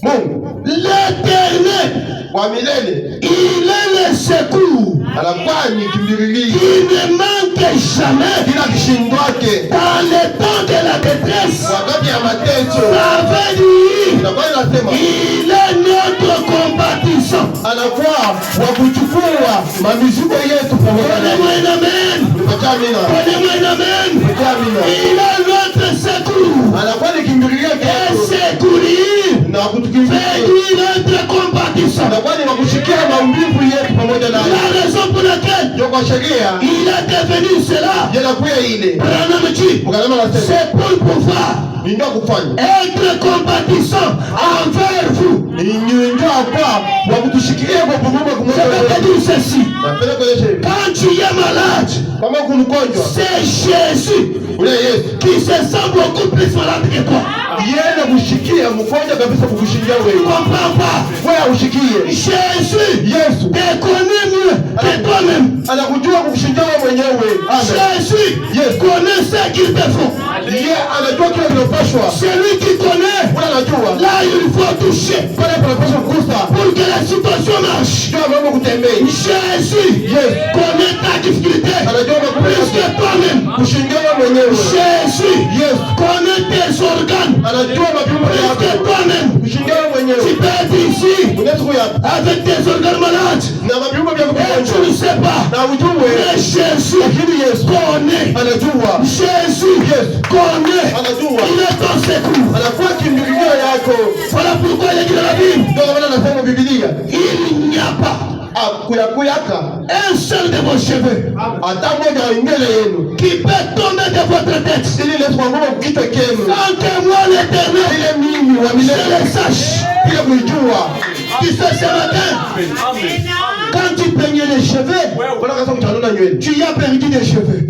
A: Mungu
B: l'Éternel,
A: wa milele
B: il est le secours
A: anakuwa ni kimbililio
B: qui ne manque jamais
A: kila kishindwake
B: dans le temps de la détresse.
A: wakati ya mateso.
B: Ça veut dire
A: Inakuwa inasema
B: il est notre compatissant.
A: anakuwa wa kuchukua mamizigo yetu pamoja naye.
B: Donnez-moi un amen.
A: Tupatie amina.
B: Donnez-moi un amen.
A: Tupatie amina.
B: Il est notre secours.
A: Anakuwa ni kimbililio
B: Et
A: kwetu
B: secourir
A: na kutukimbilia.
B: fait dire notre compatissant.
A: Anakuwa ni wa kushikia maumivu yetu pamoja naye.
B: La raison pour laquelle
A: Ndio kwa sheria
B: il a devenu cela.
A: yanakuwa ile.
B: Branham dit,
A: Branham anasema
B: c'est pour pouvoir
A: ni ndio kufanya
B: être compatissant envers vous.
A: ni ndio kwa wa kutushikilia kwa pamoja
B: Je
A: kumoja.
B: vais te dire ceci.
A: Napenda kueleza hivi.
B: Quand tu es malade,
A: Kama kumgonjwa
B: c'est Jésus
A: ule Yesu
B: qui se sent beaucoup plus malade que toi.
A: yeye kushikia mgonjwa kabisa kukushindia wewe.
B: Comprends pas.
A: Wewe ushikie.
B: Jésus
A: Yesu
B: te connaît mieux que toi-même.
A: anakujua kukushindia wewe mwenyewe. Amen.
B: Jésus connaît ce qu'il te faut.
A: Yeye anajua kile kinapaswa.
B: C'est lui qui connaît.
A: Wewe anajua.
B: Là, il faut toucher
A: Pale panapaswa kugusa.
B: pour que la situation marche.
A: Ndio mambo kutembea.
B: Jésus connaît ta difficulté
A: Anajua
B: plus que toi-même.
A: kushindia wewe mwenyewe.
B: Jésus connaît tes organes
A: Anajua mapigo
B: plus
A: yako.
B: que toi-même.
A: Kushindia wewe
B: Tu
A: mwenyewe.
B: peux être ici
A: Unaweza kuya
B: avec tes organes malades
A: na mapigo yako
B: et tu
A: mgonjwa.
B: ne sais pas.
A: Na ujue
B: Mais Jésus
A: lakini Yesu
B: connaît.
A: anajua.
B: Jésus connaît.
A: Anajua.
B: Il est ton secours.
A: Anakuwa kimbilio yako.
B: Voilà pourquoi il est dit dans la Bible,
A: Ndio maana anasema Biblia
B: il n'y a pas
A: kuyakuyaka
B: un seul de vos cheveux
A: hata moja ingele yenu
B: qui peut tomber de votre tête
A: ili leswangoma kichwa kenu
B: sans que moi l'Éternel
A: ile mimi wa
B: je
A: milele
B: le sache.
A: bila kuijua.
B: Tu sais ce matin,
C: Amen.
B: Quand tu peignais les cheveux, tu y as perdu des cheveux.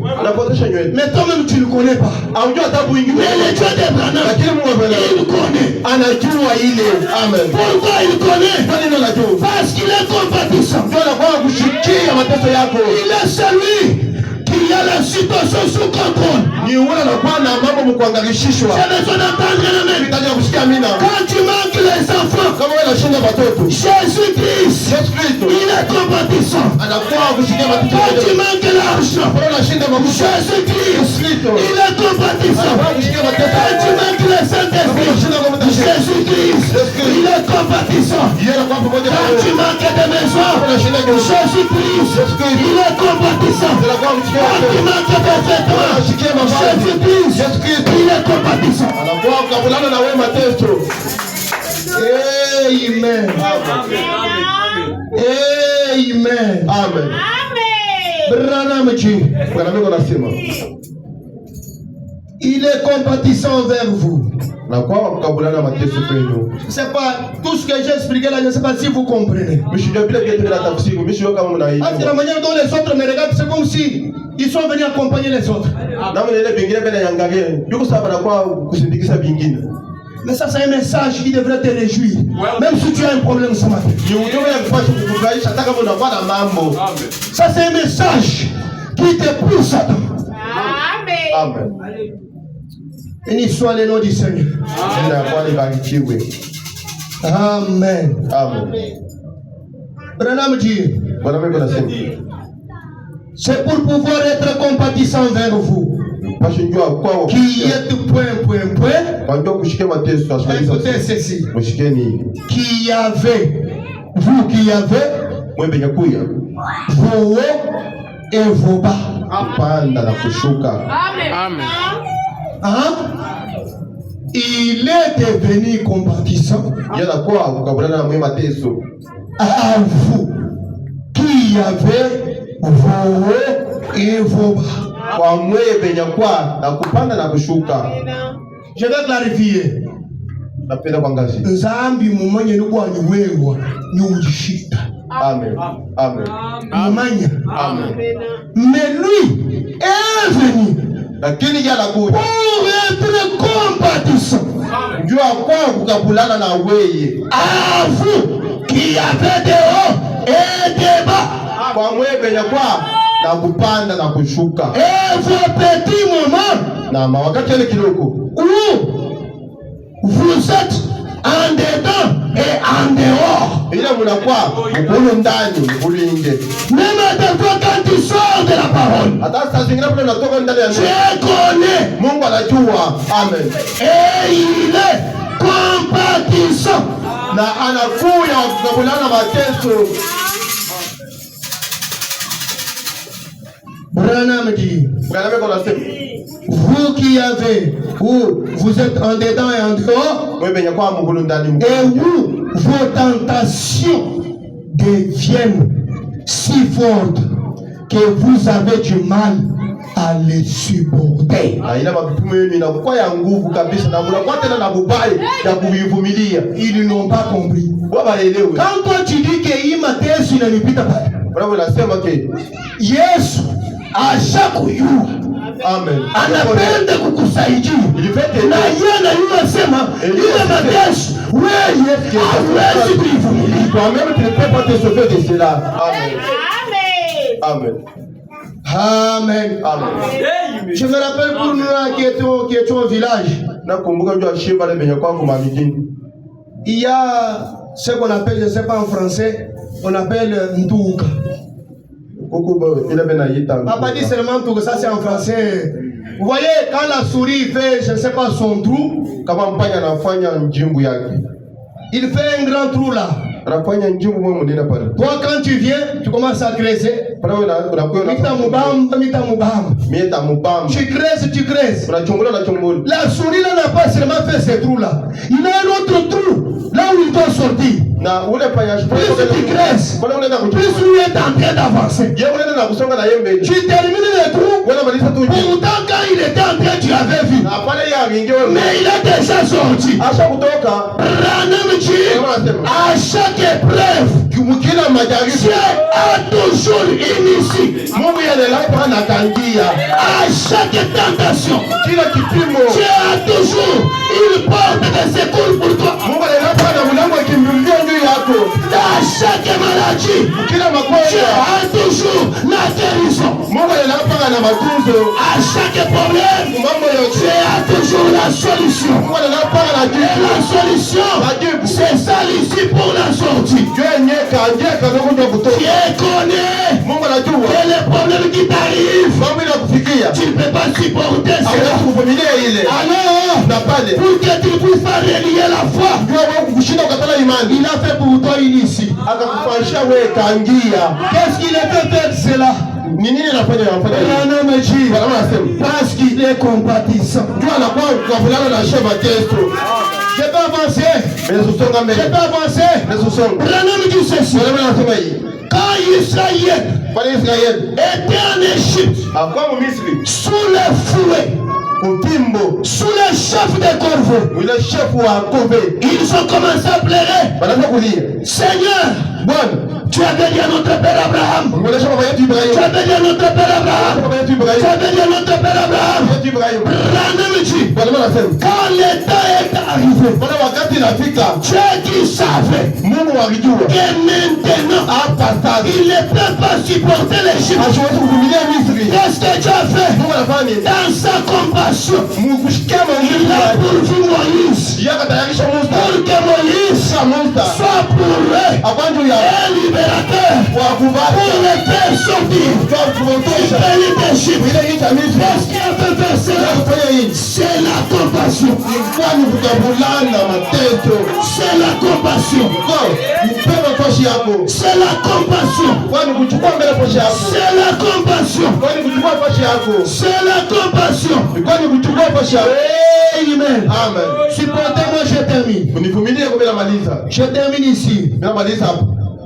B: Mais toi-même, tu ne connais pas. Mais le Dieu d'Abraham, il connaît.
A: Amen.
B: Pourquoi il connaît? Parce qu'il est compatissant. Il est celui qui a la situation sous contrôle. J'ai besoin d'entendre amen. Quand tu manques les enfants, Jésus-Christ, il est compatissant. Quand tu manques l'argent, Jésus-Christ, il est compatissant. Quand tu manques le Saint-Esprit, Jésus-Christ, il est compatissant. Quand tu manques de maison, Jésus-Christ, il est compatissant. Quand tu manques de vêtements, Jésus-Christ, il est compatissant. Amen. Amen.
A: Amen.
B: Branham dit, il est compatissant envers vous. C'est pas tout ce que j'ai expliqué là, je ne sais pas si vous comprenez. Parce que la manière dont les autres me regardent, c'est comme si ils sont venus accompagner les autres. Mais ça, c'est un message qui devrait te réjouir. Même si tu as un problème ce matin. Ça, c'est un message qui te pousse à toi.
A: Amen.
B: Béni soit le nom du Seigneur. Amen.
A: Amen.
B: Branham dit, c'est pour pouvoir être compatissant envers vous. Qui êtes point. Écoutez ceci. Qui avait, vous qui avez, vos hauts et vos bas.
C: Amen.
B: Hein? Il est devenu compatissant à vous qui avez vos hauts et vos bas. Je vais clarifier. Nzambi mumanye n'ubwanyu wewa n'ujishita.
A: Amen. Amen.
B: Mumanya.
A: Amen.
B: Mais lui est venu pour être compatissant à vous qui avez des hauts et des bas. Et vos petits moments où vous êtes en dedans et en dehors. Même des fois quand tu sors de la parole, tu connais.
A: Amen.
B: Et il est compatissant. Branham dit, vous qui avez, où vous êtes en dedans et en dehors, et où vos tentations deviennent si fortes que vous avez du mal à les supporter. Ils n'ont pas compris. Quand toi tu dis que Imatesu inanipita pale, Yesu ashakuyu anapenda kukusaidia na yeye anasema ile mateso wewe hauwezi kuivumilia.
A: Amen.
B: Amen.
A: Amen.
B: Je me rappelle pour nous qui étions au village, il y a ce qu'on appelle, je ne sais pas en français, on appelle Ndouka. Papa dit seulement tout ça, c'est en français. Vous voyez, quand la souris fait, je ne sais pas, son trou, il fait un grand trou là. Toi, quand tu viens, tu commences à creuser. Mita mubamba.
A: Mita mubamba.
B: Tu graisses.
A: Unachungula.
B: La souris n'a pas seulement fait ce trou là. Il a un autre trou là où il doit sortir. Plus tu graisses, plus lui est en train d'avancer. Tu termines le trou. Pourtant quand il était en train, tu avais vu. Mais il est déjà sorti. Branham dit, à chaque épreuve, Dieu a toujours une issue. À chaque tentation, Dieu a toujours une porte de secours pour toi. Dans chaque maladie, Dieu a toujours la guérison. À chaque problème, Dieu a toujours la solution. Et la solution, c'est ça l'issue pour la sortie. Dieu connaît et les problèmes qui t'arrivent, tu ne peux pas supporter cela. Alors, pour que tu ne puisses pas relier la foi, il a fait pour toi une issue. Qu'est-ce qu'il a fait faire cela? Parce qu'il est compatissant. Je peux avancer. Branham dit ceci. Quand Israël était en Égypte, sous le fouet, sous le chef des corveaux, ils ont commencé à pleurer. Seigneur, tu avais dit à notre père Abraham. Tu avais dit à notre père Abraham. Tu avais dit à notre père Abraham. Branham dit, quand le temps est arrivé, Dieu qui savait que maintenant il ne peut pas supporter l'Égypte. Qu'est-ce que Dieu a fait? Dans sa compassion, il a pourvu Moïse pour que Moïse soit pour eux un libérateur pour les faire sortir du pays d'Égypte. Qu'est-ce qui a fait faire cela? C'est la compassion. C'est la compassion. C'est la compassion. C'est la compassion. C'est la compassion. Amen. Supportez-moi, je termine. Je termine ici.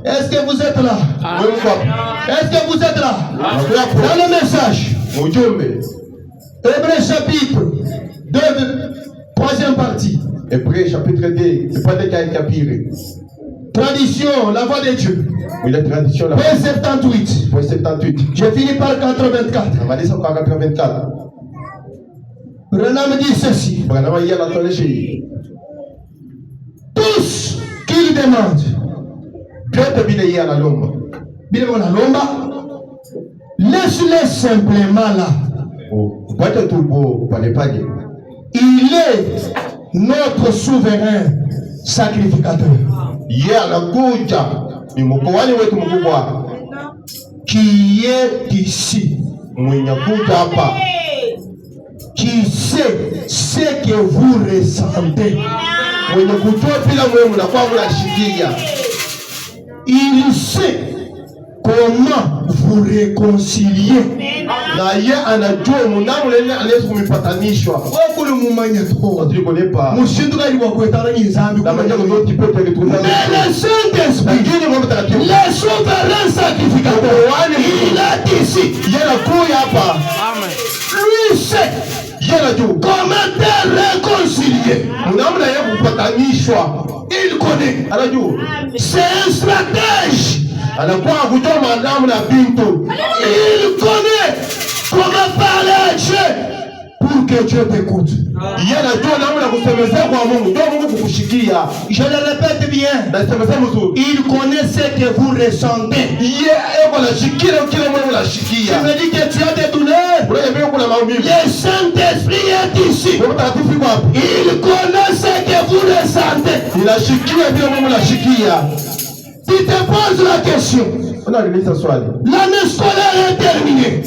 B: Est-ce que vous êtes là? Est-ce que vous êtes là? Dans le message, Hébreux chapitre 2, troisième partie.
A: Hébreux chapitre 2, c'est pas des cas capirés.
B: Tradition, la voix de Dieu.
A: Oui, la tradition, la
B: voix. 78.
A: 78.
B: Je finis par 84.
A: On va dire ça par 84.
B: Branham dit ceci.
A: Branham y a la tolérance.
B: Tous qu'ils demandent.
A: Dieu te bile à la lomba.
B: Bile à la lomba. Laisse-les simplement là.
A: Oh, pas de tout beau, pas de panier.
B: Il est notre souverain sacrificateur. Qui est ici, qui sait ce que vous ressentez. Il sait comment vous réconcilier. Mais le Saint-Esprit, le souverain sacrificateur, il est ici. Lui sait comment te réconcilier. Il connaît. C'est un stratège. Il connaît comment parler à Dieu pour que Dieu t'écoute. Je le répète bien. Il connaît ce que vous ressentez. Tu me dis que tu as des douleurs. Le Saint-Esprit est ici. Il connaît ce que vous ressentez. Tu te poses la question. L'année scolaire est terminée.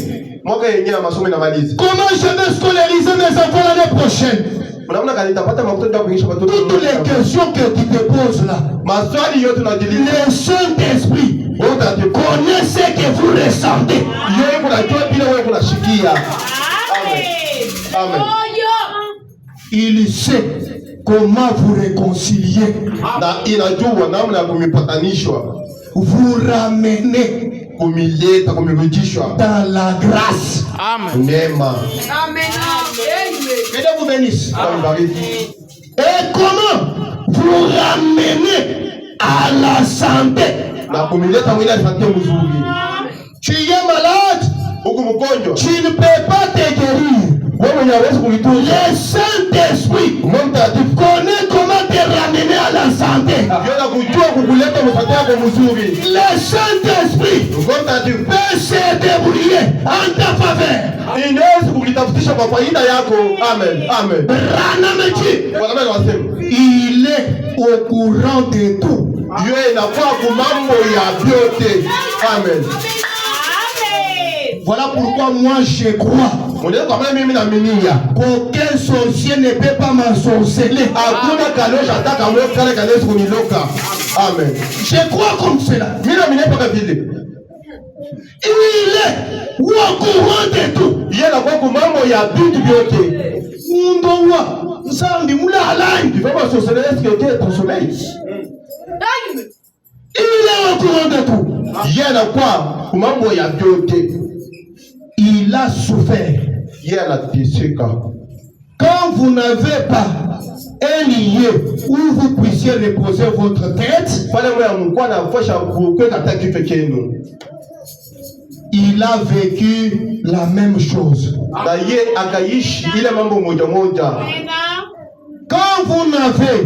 B: Comment je vais scolariser mes enfants l'année prochaine? Toutes les questions que tu te poses là, le Saint-Esprit Connais ce que vous ressentez.
A: Amen.
B: Il sait comment vous réconcilier. Vous ramener dans la grâce.
C: Amen.
B: Que Dieu vous bénisse. Et comment vous ramener à la santé. Tu es malade, tu ne peux pas te guérir. Le Saint-Esprit connaît comment te ramener à la santé. Le Saint-Esprit peut se débrouiller en ta faveur. Il est au courant de tout.
A: Amen.
B: Voilà pourquoi moi je crois qu'aucun sorcier ne peut pas m'ensorceler.
A: Amen.
B: Je crois comme cela. Il est au courant de tout. Il est au courant de tout. Il a souffert. Quand vous n'avez pas un lieu où vous puissiez reposer votre tête, il a vécu la même chose. Quand vous n'avez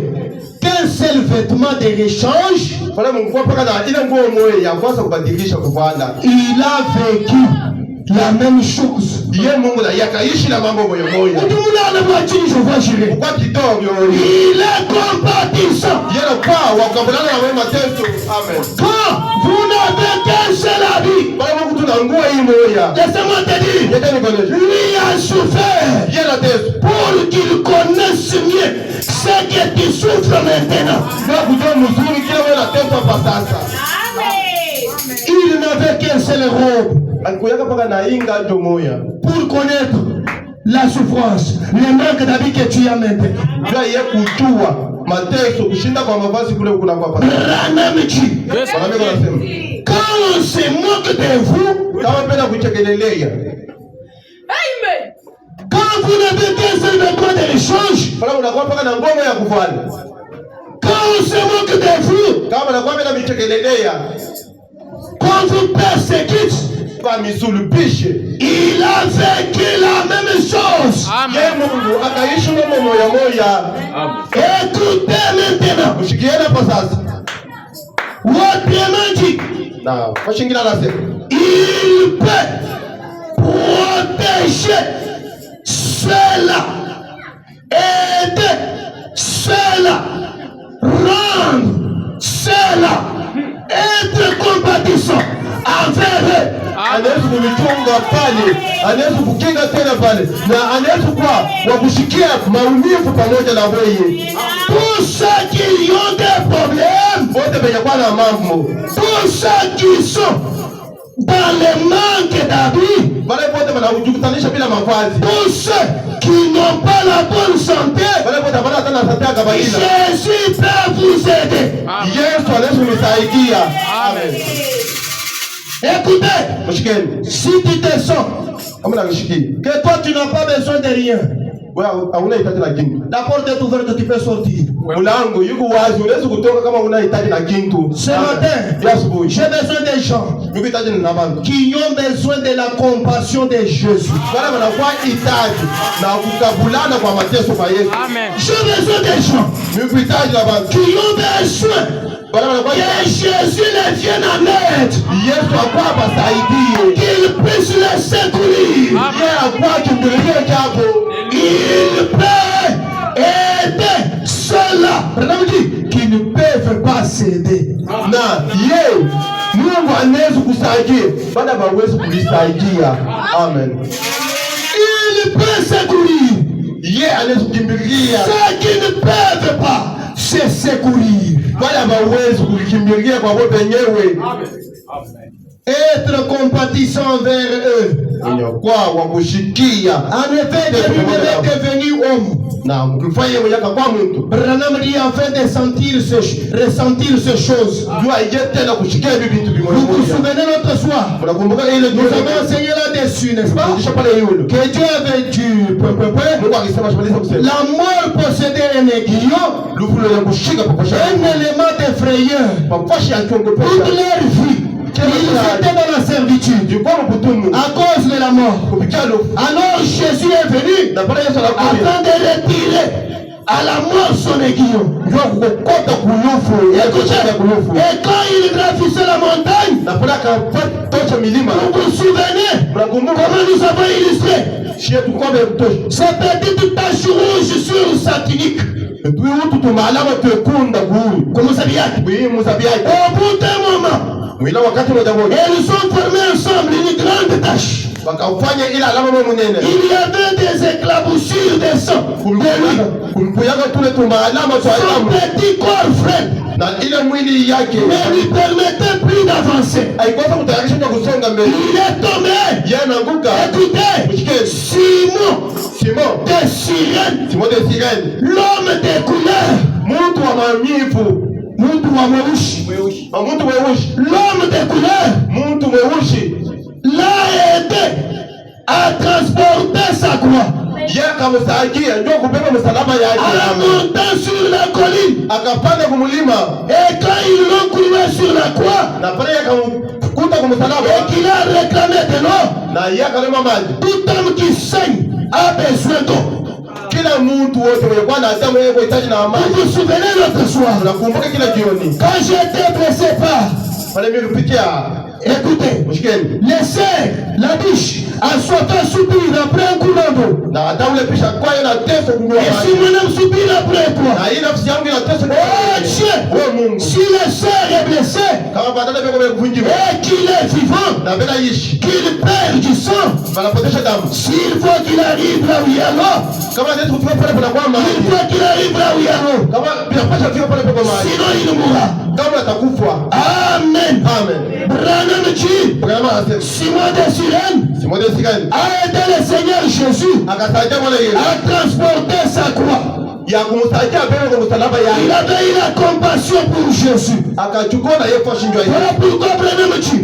B: qu'un seul vêtement de rechange, il a vécu la même chose. Il est compatissant. Quand vous n'avez qu'un seul habit, laissez-moi te dire, lui a souffert pour qu'il connaisse mieux ce que tu souffres maintenant. Il n'avait qu'un seul robe pour connaître la souffrance, le manque d'habits que tu as maintenant. Quand on se moque de vous, quand vous n'avez qu'un seul vêtement de l'échange, quand on se moque de vous, quand vous persécutez, il a vécu la même chose.
C: Amen.
B: Écoutez maintenant. Autrement dit, il peut protéger cela, aider cela, rendre cela, être compatissant envers eux.
A: Anaweza kumitunga pale, anaweza kukinga tena pale, na anaweza kuwa wakushikia maumivu pamoja na wewe.
B: Tous ceux qui ont des problèmes,
A: Wote wenye kuwa na mambo,
B: tous ceux qui sont dans le manque d'habits,
A: wale wote wanajikutanisha bila mavazi,
B: tous ceux qui n'ont pas la bonne santé,
A: wale wote ambao hata na santia kawaida,
B: Jésus peut vous aider.
A: Yesu anaweza kunisaidia. Amen.
B: Écoutez, si tu te sens que toi tu n'as pas besoin de rien, la porte est ouverte, tu peux sortir. Ce matin, j'ai besoin des gens qui ont besoin de la compassion de Jésus.
C: Amen.
B: J'ai besoin des gens qui ont besoin que Jésus les vienne en aide, qu'il puisse les secourir. Il peut aider ceux-là qui ne peuvent pas s'aider.
A: Amen.
B: Il peut secourir ceux qui ne peuvent pas se secourir. Être compatissant envers eux. En effet, David est devenu homme. Branham dit afin de ressentir ces choses. Vous vous souvenez l'autre soir? Nous avons enseigné là-dessus, n'est-ce pas? Que Dieu avait dû la mort possédait un aiguillon, un élément de frayeur toute leur vie. Ils étaient dans la servitude à cause de la mort. Alors Jésus est venu afin de retirer à la mort son aiguillon. Et quand il gravissait la montagne, vous vous souvenez comment nous avons illustré cette petite tache rouge sur sa tunique. Comment ça vient? Au bout d'un moment, ils ont formé ensemble une grande tache. Il y avait des éclaboussures de sang de lui. Son petit corps frêle ne lui permettait plus d'avancer. Il est tombé. Écoutez, Simon de Cyrène, l'homme des couleurs, l'homme des couleurs l'a aidé à transporter sa croix. En montant sur la colline. Et quand ils l'ont cloué sur la croix, et qu'il a réclamé de l'eau, tout homme qui saigne a besoin d'eau. Vous vous souvenez l'autre soir, quand j'étais blessé par, écoutez, les cerfs, la biche, a sauté soupir après un coup d'eau. Et si mon-même soupire après toi, oh Dieu, si le cerf est blessé, et qu'il est vivant, qu'il perd du sang, s'il faut qu'il arrive là où il y a l'eau, il faut qu'il arrive là où il y a l'eau, sinon il mourra. Amen. Branham dit, Simon de Cyrène a aidé le Seigneur Jésus à transporter sa croix. Il avait eu la compassion pour Jésus. Voilà pourquoi Branham dit,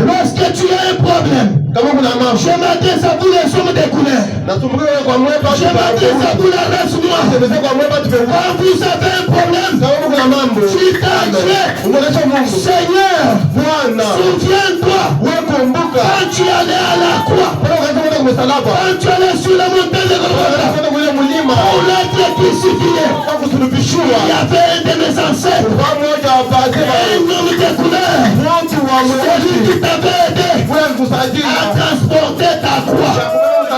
B: lorsque tu as un problème, je m'adresse à vous les hommes des couleurs. Je m'adresse à vous la race noire. Quand vous avez un problème, tu t'adresses, Seigneur, souviens-toi quand tu allais à la croix, quand tu allais sur la montagne de Golgotha pour l'être crucifié. Il y avait un de mes ancêtres, un homme de couleur, celui qui t'avait aidé à transporter ta croix. À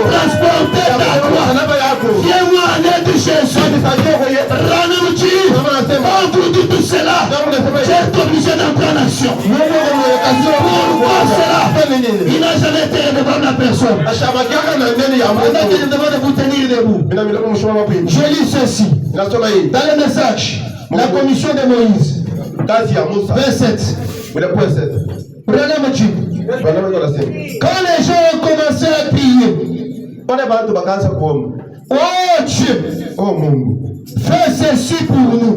B: transporter ta croix. Viens-moi en aide de Jésus. Branham dit, quand vous dites tout cela, j'ai été obligé d'entrer en action. Pourquoi cela? Il n'a jamais été devant la personne. Pendant que je demande de vous tenir debout, je lis ceci dans le message, la commission de Moïse, verset 7. Branham dit, quand les gens ont commencé à crier, oh Dieu, fais ceci pour nous,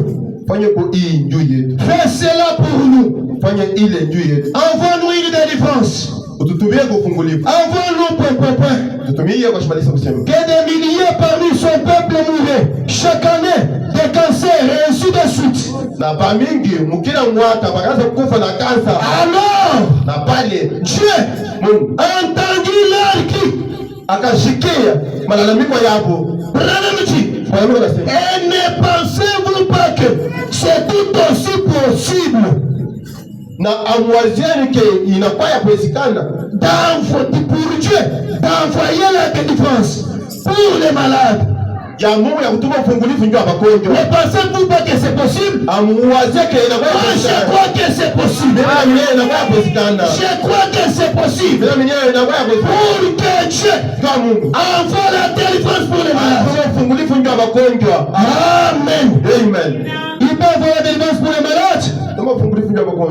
B: fais cela pour nous, envoie-nous une délivrance, envoie-nous point. Que des milliers parmi son peuple mouraient chaque année de cancer et ainsi de suite. Alors Dieu entendit leur cri. Et ne pensez-vous pas que c'est tout aussi possible pour Dieu d'envoyer la délivrance pour les malades? Ne pensez-vous pas que c'est possible? Je crois que c'est possible. Je crois que c'est possible. Pour que Dieu envoie la délivrance pour les malades. Amen. Il peut envoyer la délivrance pour les malades.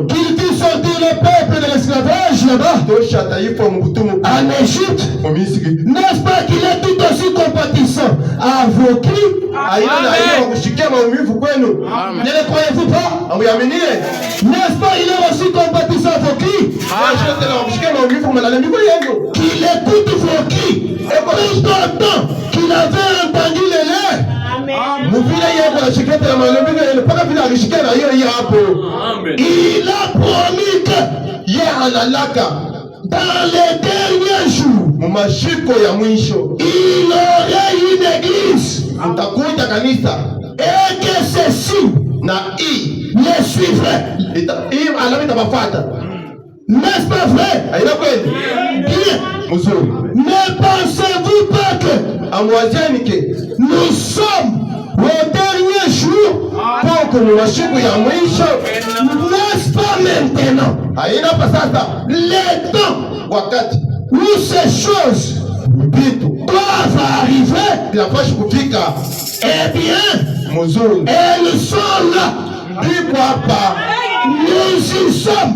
B: Qu'il fit sortir le peuple de l'esclavage là-bas, en Égypte. N'est-ce pas qu'il est tout aussi compatissant à vos cris? Ne le croyez-vous pas? N'est-ce pas il est aussi compatissant à vos cris? Qu'il écoute vos cris. Et tout le temps qu'il avait entendu les leurs. Il a promis que dans les derniers jours, il aurait une église et que ceci les suivrait. N'est-ce pas vrai? Bien. Ne pensez-vous pas que nous sommes au dernier jour? N'est-ce pas maintenant les temps où ces choses doivent arriver? Eh bien, elles sont là. Nous y sommes.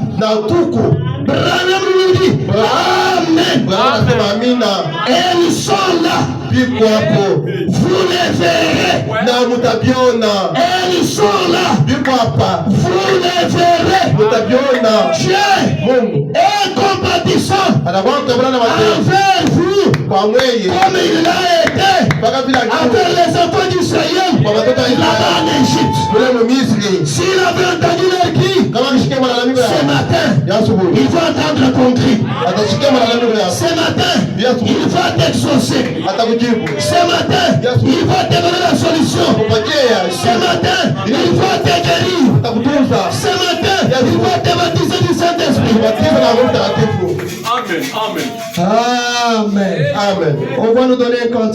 B: Branham nous dit Amen. Elles sont là. Vous les verrez. Elles sont là. Vous les verrez. Dieu est compatissant envers vous, comme il l'a été envers les enfants d'Israël là-bas en Égypte. S'il avait entendu leur cri ce matin, il va entendre ton cri. Ce matin, il va t'exaucer. Ce matin, il va te donner la solution. Ce matin, il va te guérir. Ce matin, il va te baptiser du Saint-Esprit.
C: Amen. Amen.
B: Amen. On va nous donner un cantique.